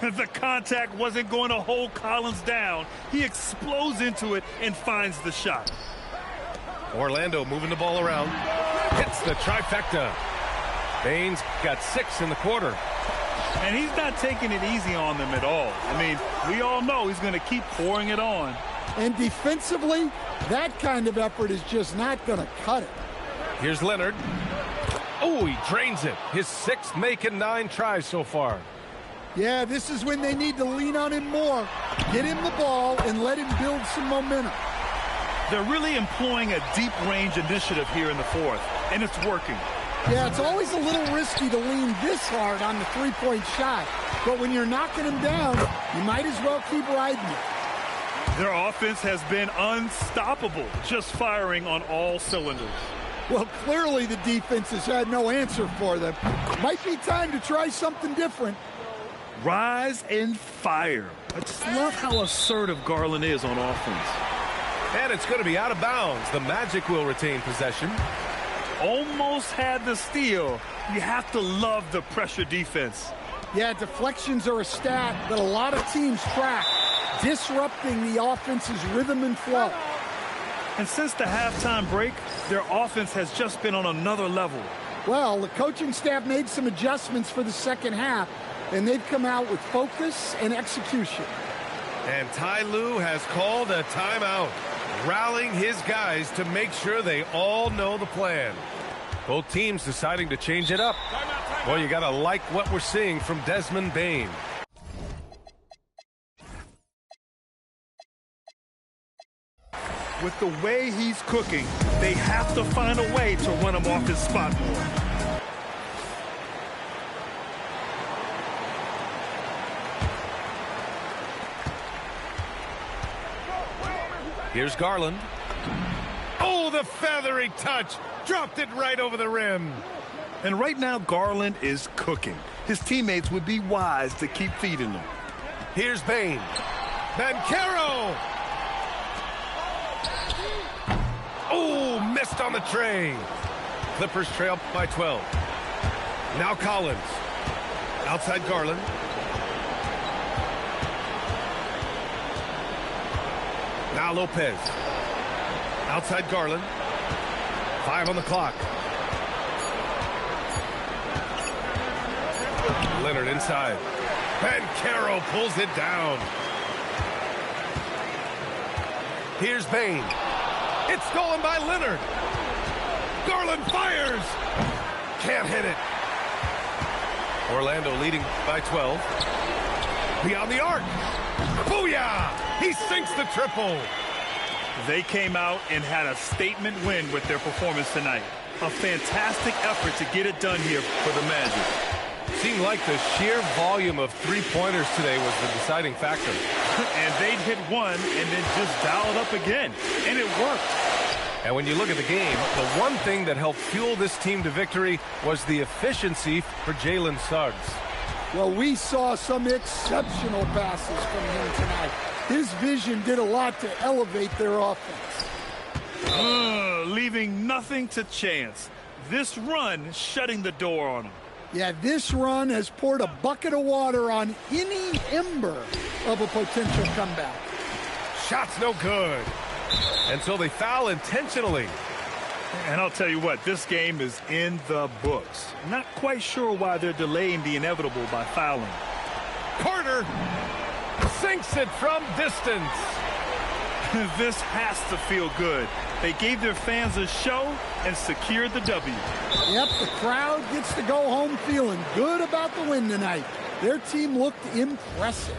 The contact wasn't going to hold Collins down. He explodes into it and finds the shot. Orlando moving the ball around. Hits the trifecta. Baines got 6 in the quarter. And he's not taking it easy on them at all. I mean, we all know he's going to keep pouring it on. And defensively, that kind of effort is just not going to cut it. Here's Leonard. Oh, he drains it. His 6th make in 9 tries so far. Yeah, this is when they need to lean on him more. Get him the ball and let him build some momentum. They're really employing a deep-range initiative here in the 4th, and it's working. Yeah, it's always a little risky to lean this hard on the three-point shot. But when you're knocking him down, you might as well keep riding it. Their offense has been unstoppable, just firing on all cylinders. Well, clearly the defense has had no answer for them. Might be time to try something different. Rise and fire. I just love how assertive Garland is on offense. And it's going to be out of bounds. The Magic will retain possession. Almost had the steal. You have to love the pressure defense. Yeah, deflections are a stat that a lot of teams track, disrupting the offense's rhythm and flow. And since the halftime break, their offense has just been on another level. Well, the coaching staff made some adjustments for the second half, and they've come out with focus and execution. And Ty Lue has called a timeout, rallying his guys to make sure they all know the plan. Both teams deciding to change it up. Well, you got to like what we're seeing from Desmond Bane. With the way he's cooking, they have to find a way to run him off his spot more. Here's Garland. Oh, the feathery touch. Dropped it right over the rim. And right now, Garland is cooking. His teammates would be wise to keep feeding him. Here's Bane. Banchero. Oh, missed on the tray. Clippers trail by 12. Now Collins. Outside Garland. Now Lopez. Outside Garland. 5 on the clock. Leonard inside. Banchero pulls it down. Here's Bane. It's stolen by Leonard. Garland fires. Can't hit it. Orlando leading by 12. Beyond the arc. Booyah! He sinks the triple. They came out and had a statement win with their performance tonight. A fantastic effort to get it done here for the Magic. Seemed like the sheer volume of three-pointers today was the deciding factor. And they'd hit one and then just dial it up again. And it worked. And when you look at the game, the one thing that helped fuel this team to victory was the efficiency for Jalen Suggs. Well, we saw some exceptional passes from him tonight. His vision did a lot to elevate their offense. Leaving nothing to chance. This run shutting the door on him. Yeah, this run has poured a bucket of water on any ember of a potential comeback. Shot's no good. And so they foul intentionally. And I'll tell you what, this game is in the books. Not quite sure why they're delaying the inevitable by fouling. Corner sinks it from distance. This has to feel good. They gave their fans a show and secured the W. Yep, the crowd gets to go home feeling good about the win tonight. Their team looked impressive.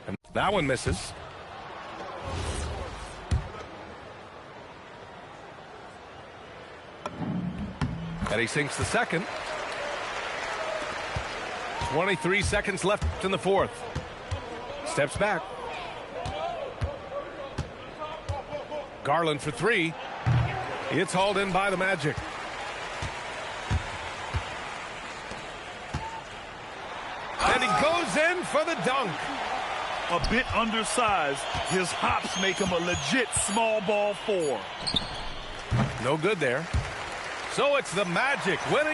And that one misses. And he sinks the second. 23 seconds left in the fourth. Steps back. Garland for three. It's hauled in by the Magic. And he goes in for the dunk. A bit undersized. His hops make him a legit small ball four. No good there. So it's the Magic winning.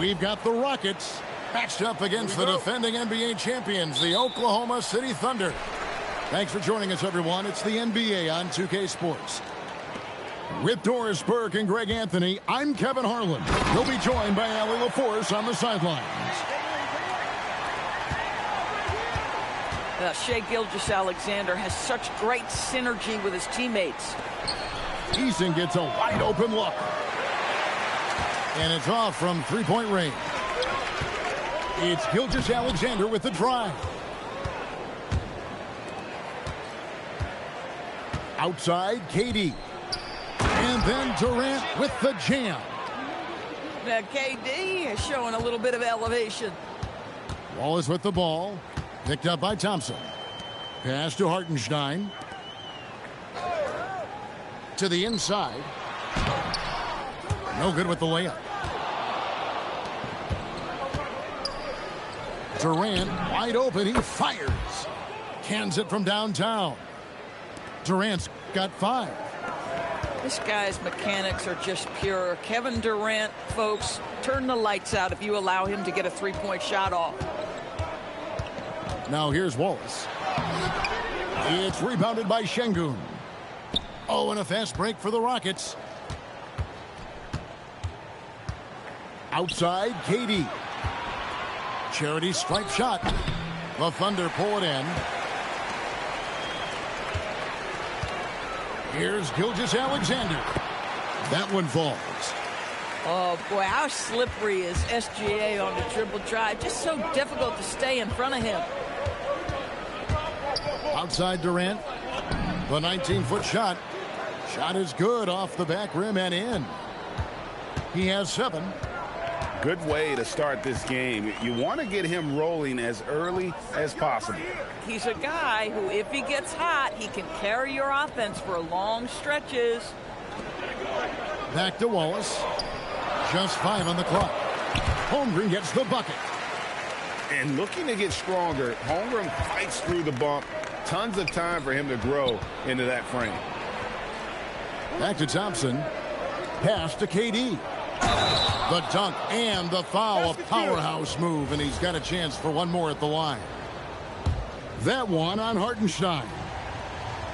We've got the Rockets matched up against the defending NBA champions, the Oklahoma City Thunder. Thanks for joining us, everyone. It's the NBA on 2K Sports. With Doris Burke and Greg Anthony, I'm Kevin Harlan. We'll be joined by Allie LaForce on the sidelines. Shai Gilgeous-Alexander has such great synergy with his teammates. Eason gets a wide-open look. And it's off from three-point range. It's Gilgeous-Alexander with the drive. Outside, KD. And then Durant with the jam. Now KD is showing a little bit of elevation. Wallace with the ball. Picked up by Thompson. Pass to Hartenstein. To the inside. No good with the layup. Durant wide open. He fires. Cans it from downtown. Durant's got 5. This guy's mechanics are just pure. Kevin Durant, folks, turn the lights out if you allow him to get a three-point shot off. Now here's Wallace. It's rebounded by Şengün. Oh, and a fast break for the Rockets. Outside, KD. Charity stripe shot. The Thunder pull it in. Here's Gilgeous-Alexander. That one falls. Oh, boy, how slippery is SGA on the dribble drive. Just so difficult to stay in front of him. Outside Durant. The 19-foot shot. Shot is good off the back rim and in. He has 7. Good way to start this game. You want to get him rolling as early as possible. He's a guy who, if he gets hot, he can carry your offense for long stretches. Back to Wallace. Just 5 on the clock. Holmgren gets the bucket. And looking to get stronger, Holmgren fights through the bump. Tons of time for him to grow into that frame. Back to Thompson. Pass to KD. The dunk and the foul. A powerhouse move, and he's got a chance for one more at the line. That one on Hartenstein.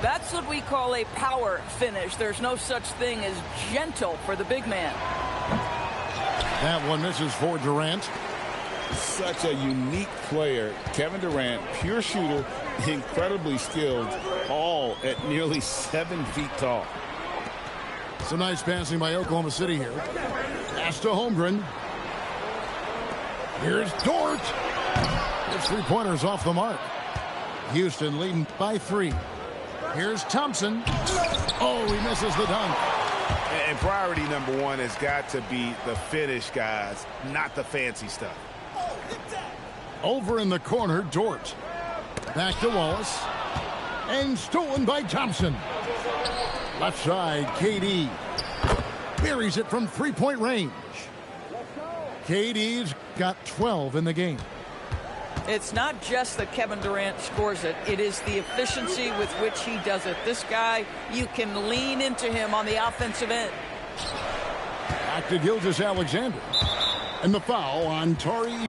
That's what we call a power finish. There's no such thing as gentle for the big man. That one misses for Durant. Such a unique player. Kevin Durant, pure shooter, incredibly skilled, all at nearly 7 feet tall. Some nice passing by Oklahoma City here. Pass to Holmgren. Here's Dort. His 3-pointers off the mark. Houston leading by 3. Here's Thompson. Oh, he misses the dunk. And priority number 1 has got to be the finish, guys, not the fancy stuff. Over in the corner, Dort. Back to Wallace. And stolen by Thompson. Left side, KD. Buries it from 3-point range. KD's got 12 in the game. It's not just that Kevin Durant scores it. It is the efficiency with which he does it. This guy, you can lean into him on the offensive end. Back to Gilgeous-Alexander. And the foul on Tari.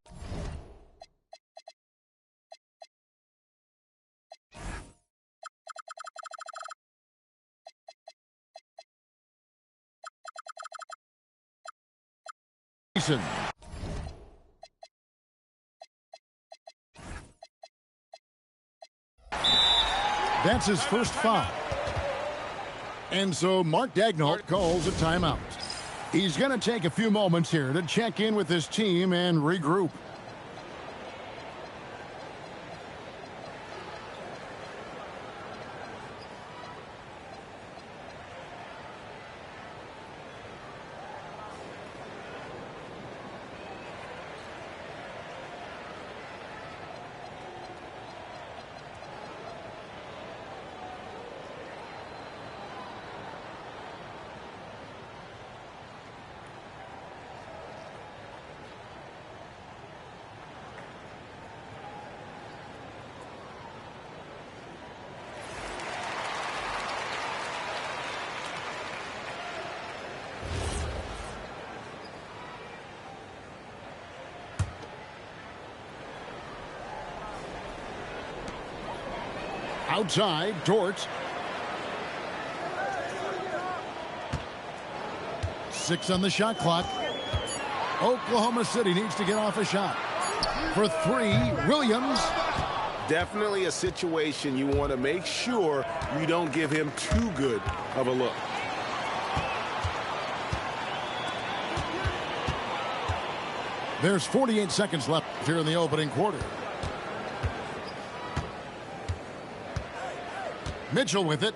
That's his first foul. And so Mark Daigneault calls a timeout. He's going to take a few moments here to check in with his team and regroup. Outside, Dort. 6 on the shot clock. Oklahoma City needs to get off a shot. For 3, Williams. Definitely a situation you want to make sure you don't give him too good of a look. There's 48 seconds left here in the opening quarter. Mitchell with it.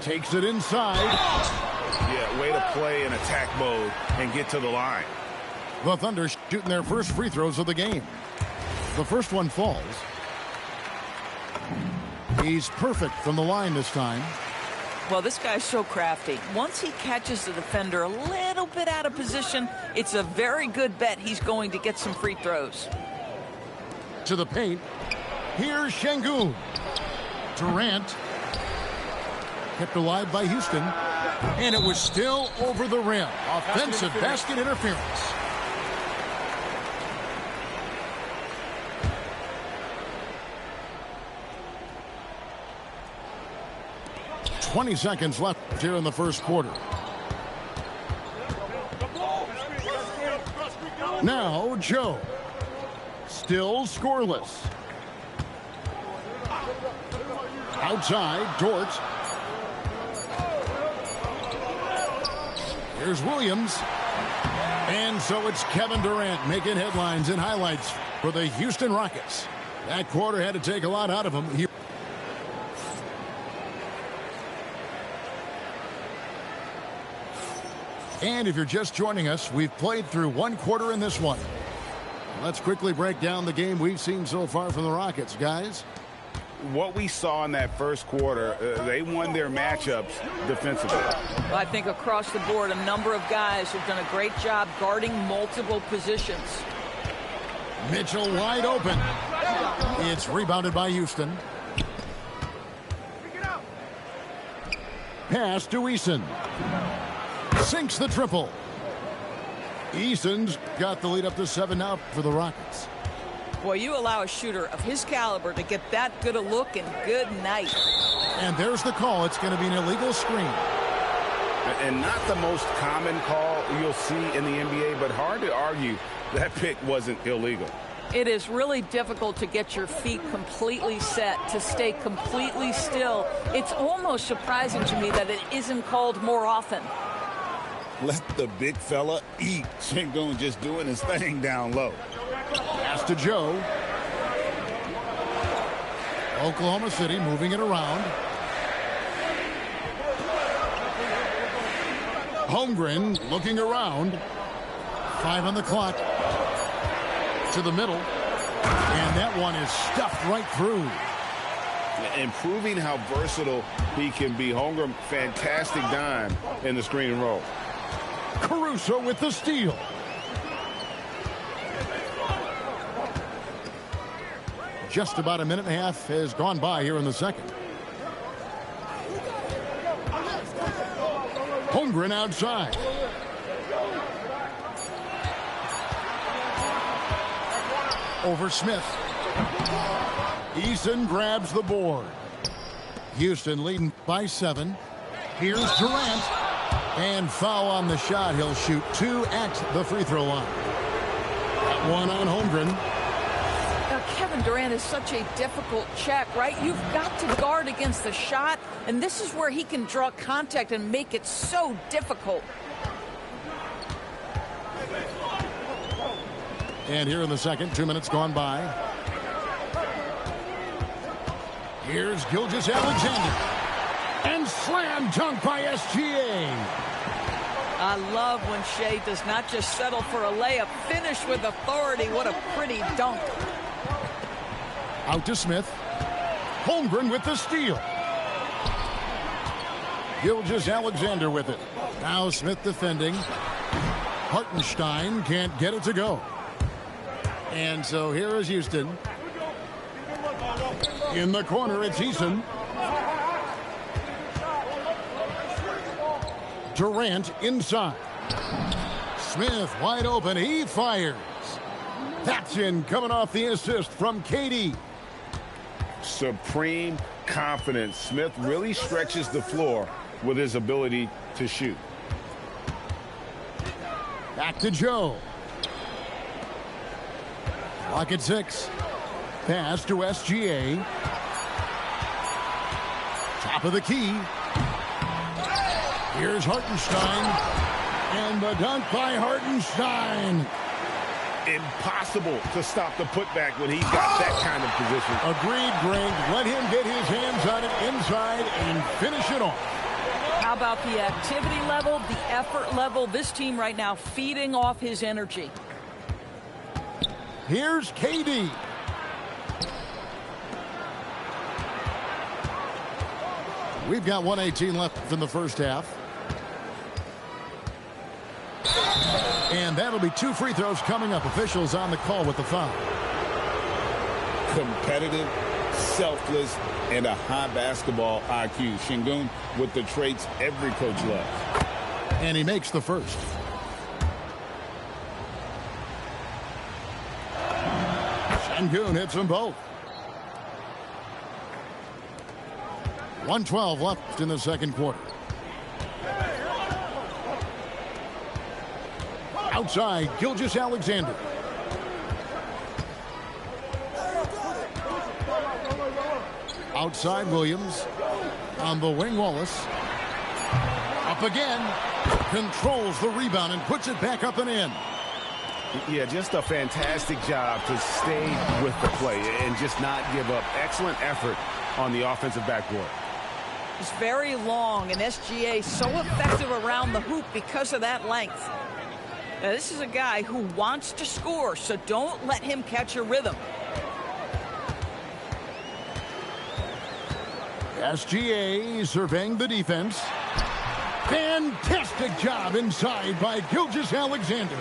Takes it inside. Yeah, way to play in attack mode and get to the line. The Thunder shooting their first free throws of the game. The first one falls. He's perfect from the line this time. Well, this guy's so crafty. Once he catches the defender a little bit out of position, it's a very good bet he's going to get some free throws. To the paint. Here's Şengün. Durant. Kept alive by Houston. And it was still over the rim. Offensive basket interference. 20 seconds left here in the first quarter. Now Joe. Still scoreless. Outside, Dort. Here's Williams. And so it's Kevin Durant making headlines and highlights for the Houston Rockets. That quarter had to take a lot out of him. And if you're just joining us, we've played through one quarter in this one. Let's quickly break down the game we've seen so far from the Rockets, guys. What we saw in that first quarter, they won their matchups defensively. I think across the board, a number of guys have done a great job guarding multiple positions. Mitchell wide open. It's rebounded by Houston. Pass to Eason. Sinks the triple. Eason's got the lead up to 7 now for the Rockets. Boy, you allow a shooter of his caliber to get that good a look, and good night. And there's the call. It's going to be an illegal screen. And not the most common call you'll see in the NBA, but hard to argue that pick wasn't illegal. It is really difficult to get your feet completely set, to stay completely still. It's almost surprising to me that it isn't called more often. Let the big fella eat. Şengün just doing his thing down low. Pass to Joe. Oklahoma City moving it around. Holmgren looking around. 5 on the clock. To the middle. And that one is stuffed right through. And proving how versatile he can be. Holmgren, fantastic dime in the screen and roll. Caruso with the steal. Just about a minute and a half has gone by here in the second. Holmgren outside. Over Smith. Eason grabs the board. Houston leading by 7. Here's Durant. And foul on the shot. He'll shoot 2 at the free throw line. That one on Holmgren. Kevin Durant is such a difficult check, right? You've got to guard against the shot, and this is where he can draw contact and make it so difficult. And here in the second, 2 minutes gone by. Here's Gilgeous-Alexander. And slam dunk by SGA. I love when Shea does not just settle for a layup, finish with authority. What a pretty dunk. Out to Smith. Holmgren with the steal. Gilgeous-Alexander with it. Now Smith defending. Hartenstein can't get it to go. And so here is Houston. In the corner, it's Eason. Durant inside. Smith wide open. He fires. That's in, coming off the assist from KD. Supreme confidence. Smith really stretches the floor with his ability to shoot. Back to Joe. Clock at 6. Pass to SGA. Top of the key. Here's Hartenstein. And the dunk by Hartenstein. Impossible to stop the putback when he's got that kind of position. Agreed, Greg. Let him get his hands on it inside and finish it off. How about the activity level, the effort level? This team right now feeding off his energy. Here's KD. We've got 1:18 left in the first half. And that'll be 2 free throws coming up. Officials on the call with the foul. competitive, selfless, and a high basketball IQ. Sengun with the traits every coach loves. And he makes the first. Sengun hits them both. 1:12 left in the second quarter. Outside, Gilgeous-Alexander. Outside, Williams. On the wing, Wallace. Up again. Controls the rebound and puts it back up and in. Yeah, just a fantastic job to stay with the play and just not give up. Excellent effort on the offensive backboard. It's very long, and SGA so effective around the hoop because of that length. Now, this is a guy who wants to score, so don't let him catch a rhythm. SGA surveying the defense. Fantastic job inside by Gilgeous-Alexander.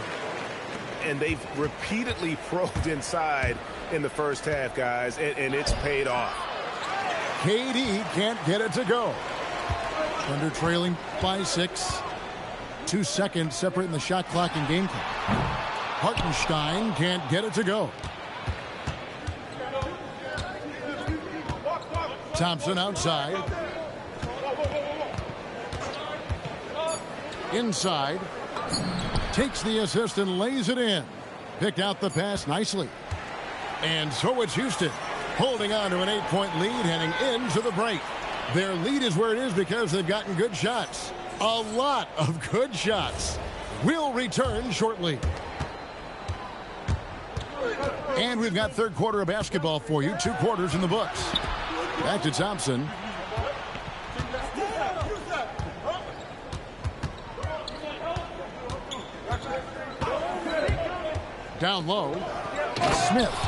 And they've repeatedly probed inside in the first half, guys, and it's paid off. KD can't get it to go. Thunder trailing by 6. 2 seconds separating the shot clock and game clock. Hartenstein can't get it to go. Thompson outside. Inside. Takes the assist and lays it in. Picked out the pass nicely. And so it's Houston holding on to an 8-point lead heading into the break. Their lead is where it is because they've gotten good shots. A lot of good shots. We'll return shortly. And we've got third quarter of basketball for you. 2 quarters in the books. Back to Thompson. Down low. Smith.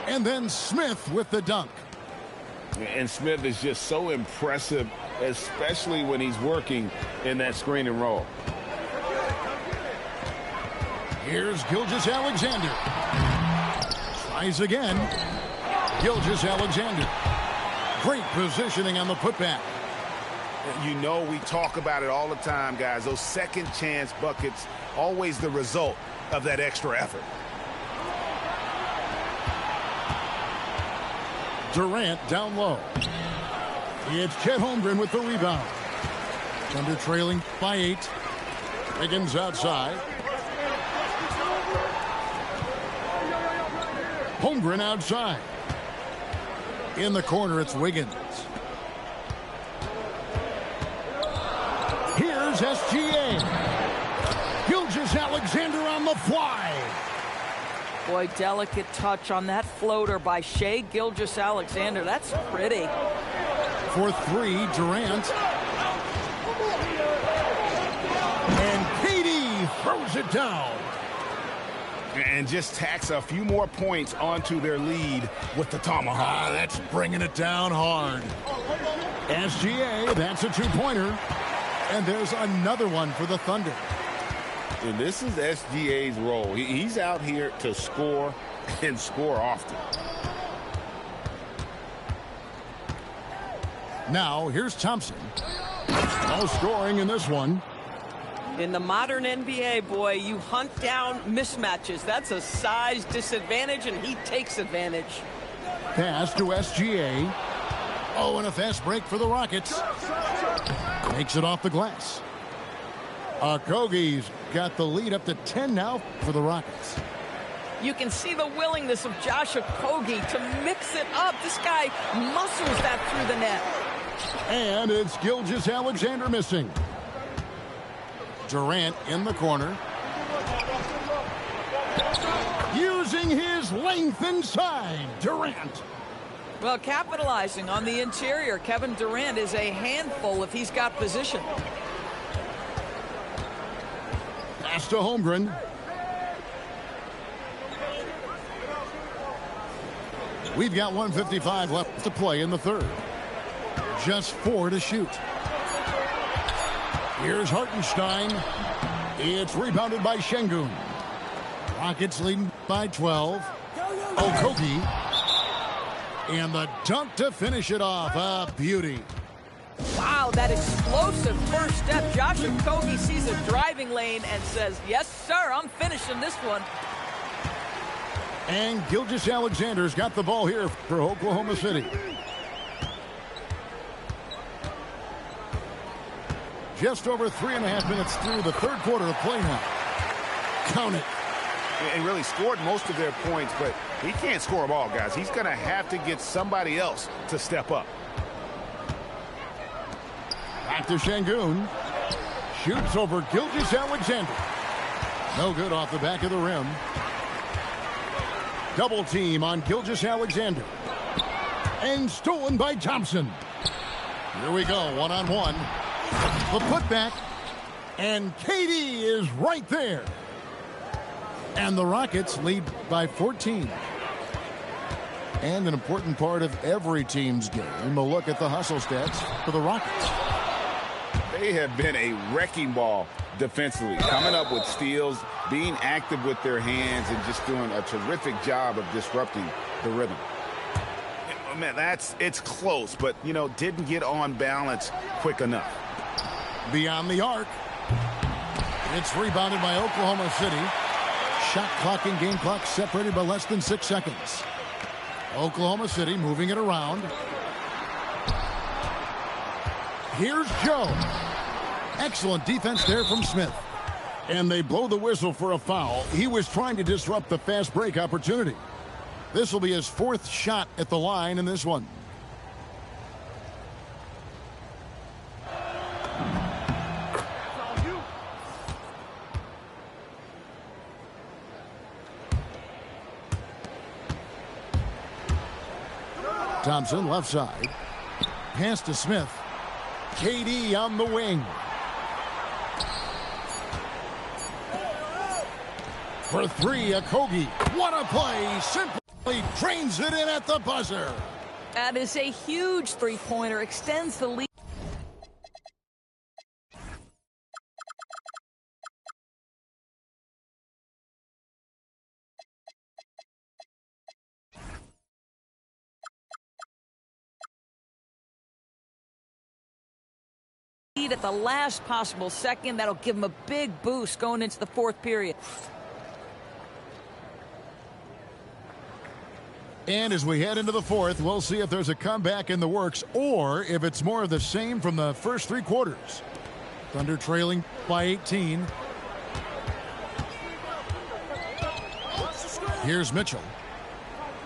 And then Smith with the dunk. And Smith is just so impressive, especially when he's working in that screen and roll. Here's Gilgeous-Alexander. Tries again. Gilgeous-Alexander. Great positioning on the putback. You know, we talk about it all the time, guys. Those second chance buckets, always the result of that extra effort. Durant down low. It's Chet Holmgren with the rebound. Thunder trailing by 8. Wiggins outside. Holmgren outside. In the corner, it's Wiggins. Here's SGA. Gilgeous-Alexander on the fly. Boy, delicate touch on that floater by Shai Gilgeous-Alexander. That's pretty. For 3, Durant. And KD throws it down. And just tacks a few more points onto their lead with the tomahawk. That's bringing it down hard. SGA, that's a 2-pointer. And there's another one for the Thunder. And this is SGA's role. He's out here to score and score often. Now, here's Thompson. No scoring in this one. In the modern NBA, boy, you hunt down mismatches. That's a size disadvantage, and he takes advantage. Pass to SGA. Oh, and a fast break for the Rockets. Makes it off the glass. Okogie's got the lead up to 10 now for the Rockets. You can see the willingness of Josh Okogie to mix it up. This guy muscles that through the net. And it's Gilgeous-Alexander missing. Durant in the corner. Using his length inside. Durant. Well, capitalizing on the interior, Kevin Durant is a handful if he's got position. Pass to Holmgren. We've got 1:55 left to play in the third. Just 4 to shoot. Here's Hartenstein. It's rebounded by Sengun. Rockets leading by 12. Okogie. And the dunk to finish it off. A beauty. Wow, that explosive first step. Josh Okogie sees a driving lane and says, yes, sir, I'm finishing this one. And Gilgeous-Alexander's got the ball here for Oklahoma City. Just over 3.5 minutes through the third quarter of play now. Count it. And really scored most of their points, but he can't score them all, guys. He's going to have to get somebody else to step up. Back to Şengün. Shoots over Gilgeous-Alexander. No good off the back of the rim. Double team on Gilgeous-Alexander. And stolen by Thompson. Here we go, one-on-one. The putback. And KD is right there. And the Rockets lead by 14. And an important part of every team's game, a look at the hustle stats for the Rockets. They have been a wrecking ball defensively, coming up with steals, being active with their hands, and just doing a terrific job of disrupting the rhythm. Man, it's close, but, you know, didn't get on balance quick enough. Beyond the arc. It's rebounded by Oklahoma City. Shot clock and game clock separated by less than 6 seconds. Oklahoma City moving it around. Here's Joe. Excellent defense there from Smith. And they blow the whistle for a foul. He was trying to disrupt the fast break opportunity. This will be his 4th shot at the line in this one. Thompson left side. Pass to Smith. KD on the wing. For three, Okogie. What a play. Simply trains it in at the buzzer. That is a huge three-pointer. Extends the lead. At the last possible second. That'll give him a big boost going into the 4th period. And as we head into the 4th, we'll see if there's a comeback in the works or if it's more of the same from the first 3 quarters. Thunder trailing by 18. Here's Mitchell.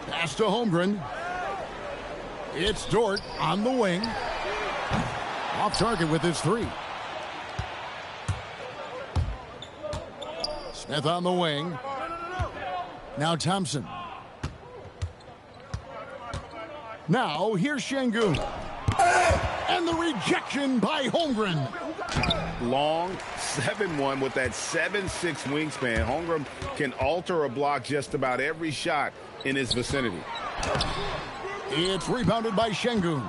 Pass to Holmgren. It's Dort on the wing. Off target with his 3. Smith on the wing. Now Thompson. Now here's Şengün. And the rejection by Holmgren. Long 7-1 with that 7'6" wingspan. Holmgren can alter a block just about every shot in his vicinity. It's rebounded by Şengün.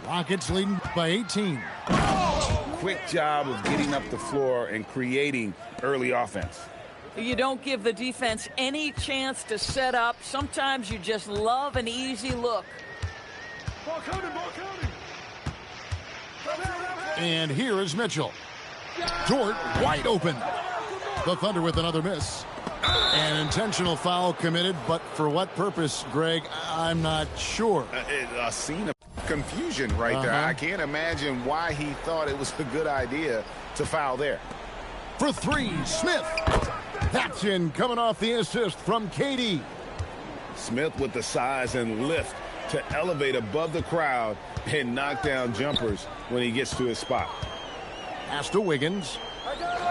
Rockets leading by 18. Quick job of getting up the floor and creating early offense. You don't give the defense any chance to set up. Sometimes you just love an easy look. And here is Mitchell. Dort wide open. The Thunder with another miss. An intentional foul committed, but for what purpose, Greg, I'm not sure. A scene of confusion right there. I can't imagine why he thought it was a good idea to foul there. For 3, Smith. That's in, coming off the assist from KD. Smith with the size and lift to elevate above the crowd and knock down jumpers when he gets to his spot. Pass to Wiggins.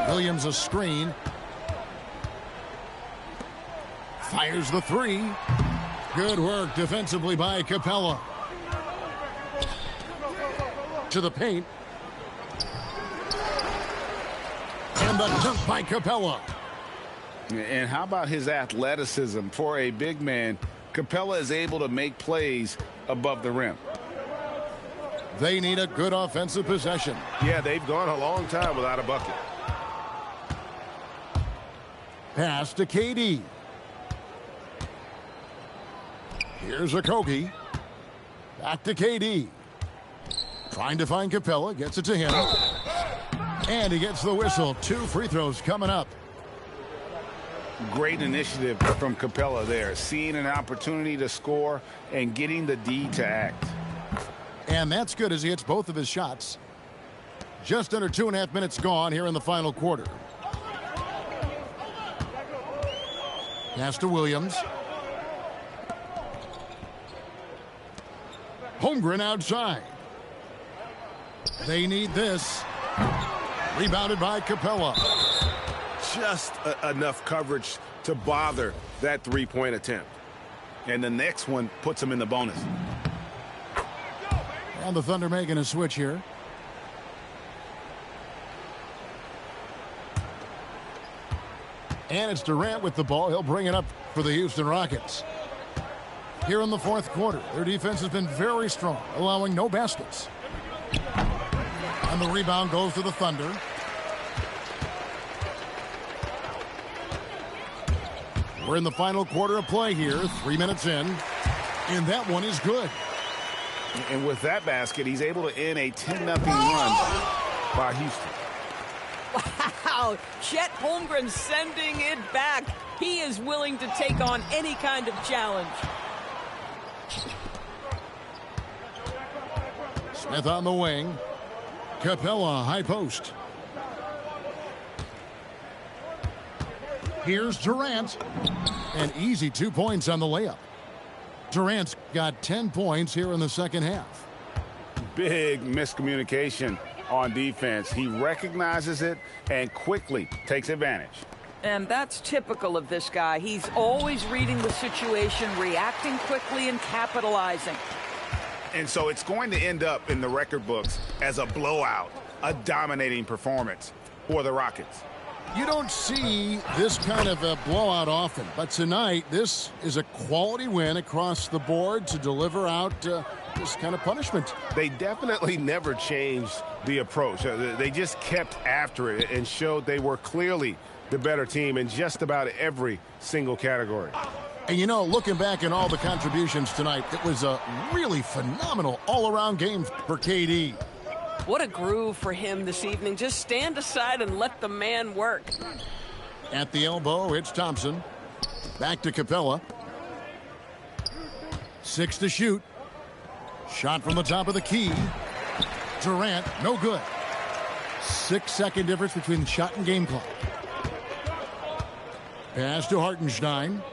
Williams a screen. Fires the 3. Good work defensively by Capella. To the paint. And the dunk by Capella. And how about his athleticism for a big man? Capella is able to make plays above the rim. They need a good offensive possession. Yeah, they've gone a long time without a bucket. Pass to KD. Here's Okogie. Back to KD. Trying to find Capella. Gets it to him. And he gets the whistle. 2 free throws coming up. Great initiative from Capella there. Seeing an opportunity to score and getting the D to act. And that's good as he hits both of his shots. Just under 2.5 minutes gone here in the final quarter. Pass to Williams. Holmgren outside. They need this. Rebounded by Capella. Just enough coverage to bother that three-point attempt. And the next one puts him in the bonus. And the Thunder making a switch here. And it's Durant with the ball. He'll bring it up for the Houston Rockets. Here in the fourth quarter, their defense has been very strong, allowing no baskets. And the rebound goes to the Thunder. We're in the final quarter of play here, 3 minutes in. And that one is good. And with that basket, he's able to end a 10-0 run by Houston. Wow, Chet Holmgren sending it back. He is willing to take on any kind of challenge. Smith on the wing. Capella, high post. Here's Durant. An easy 2 points on the layup. Durant's got 10 points here in the second half. Big miscommunication on defense. He recognizes it and quickly takes advantage. And that's typical of this guy. He's always reading the situation, reacting quickly, and capitalizing. And so it's going to end up in the record books as a blowout, a dominating performance for the Rockets. You don't see this kind of a blowout often, but tonight this is a quality win across the board to deliver out this kind of punishment. They definitely never changed the approach. They just kept after it and showed they were clearly the better team in just about every single category. And you know, looking back at all the contributions tonight, it was a really phenomenal all-around game for KD. What a groove for him this evening. Just stand aside and let the man work. At the elbow, it's Thompson. Back to Capella. 6 to shoot. Shot from the top of the key. Durant, no good. 6-second difference between shot and game clock. Pass to Hartenstein.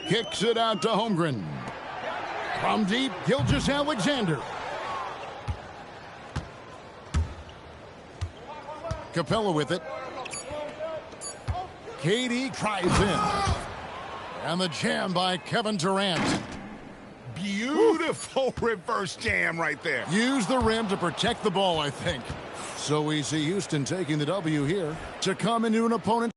Kicks it out to Holmgren. From deep, Gilgeous-Alexander. Capella with it. KD tries in. And the jam by Kevin Durant. Beautiful reverse jam right there. Use the rim to protect the ball, I think. So we see Houston taking the W here to come into an opponent.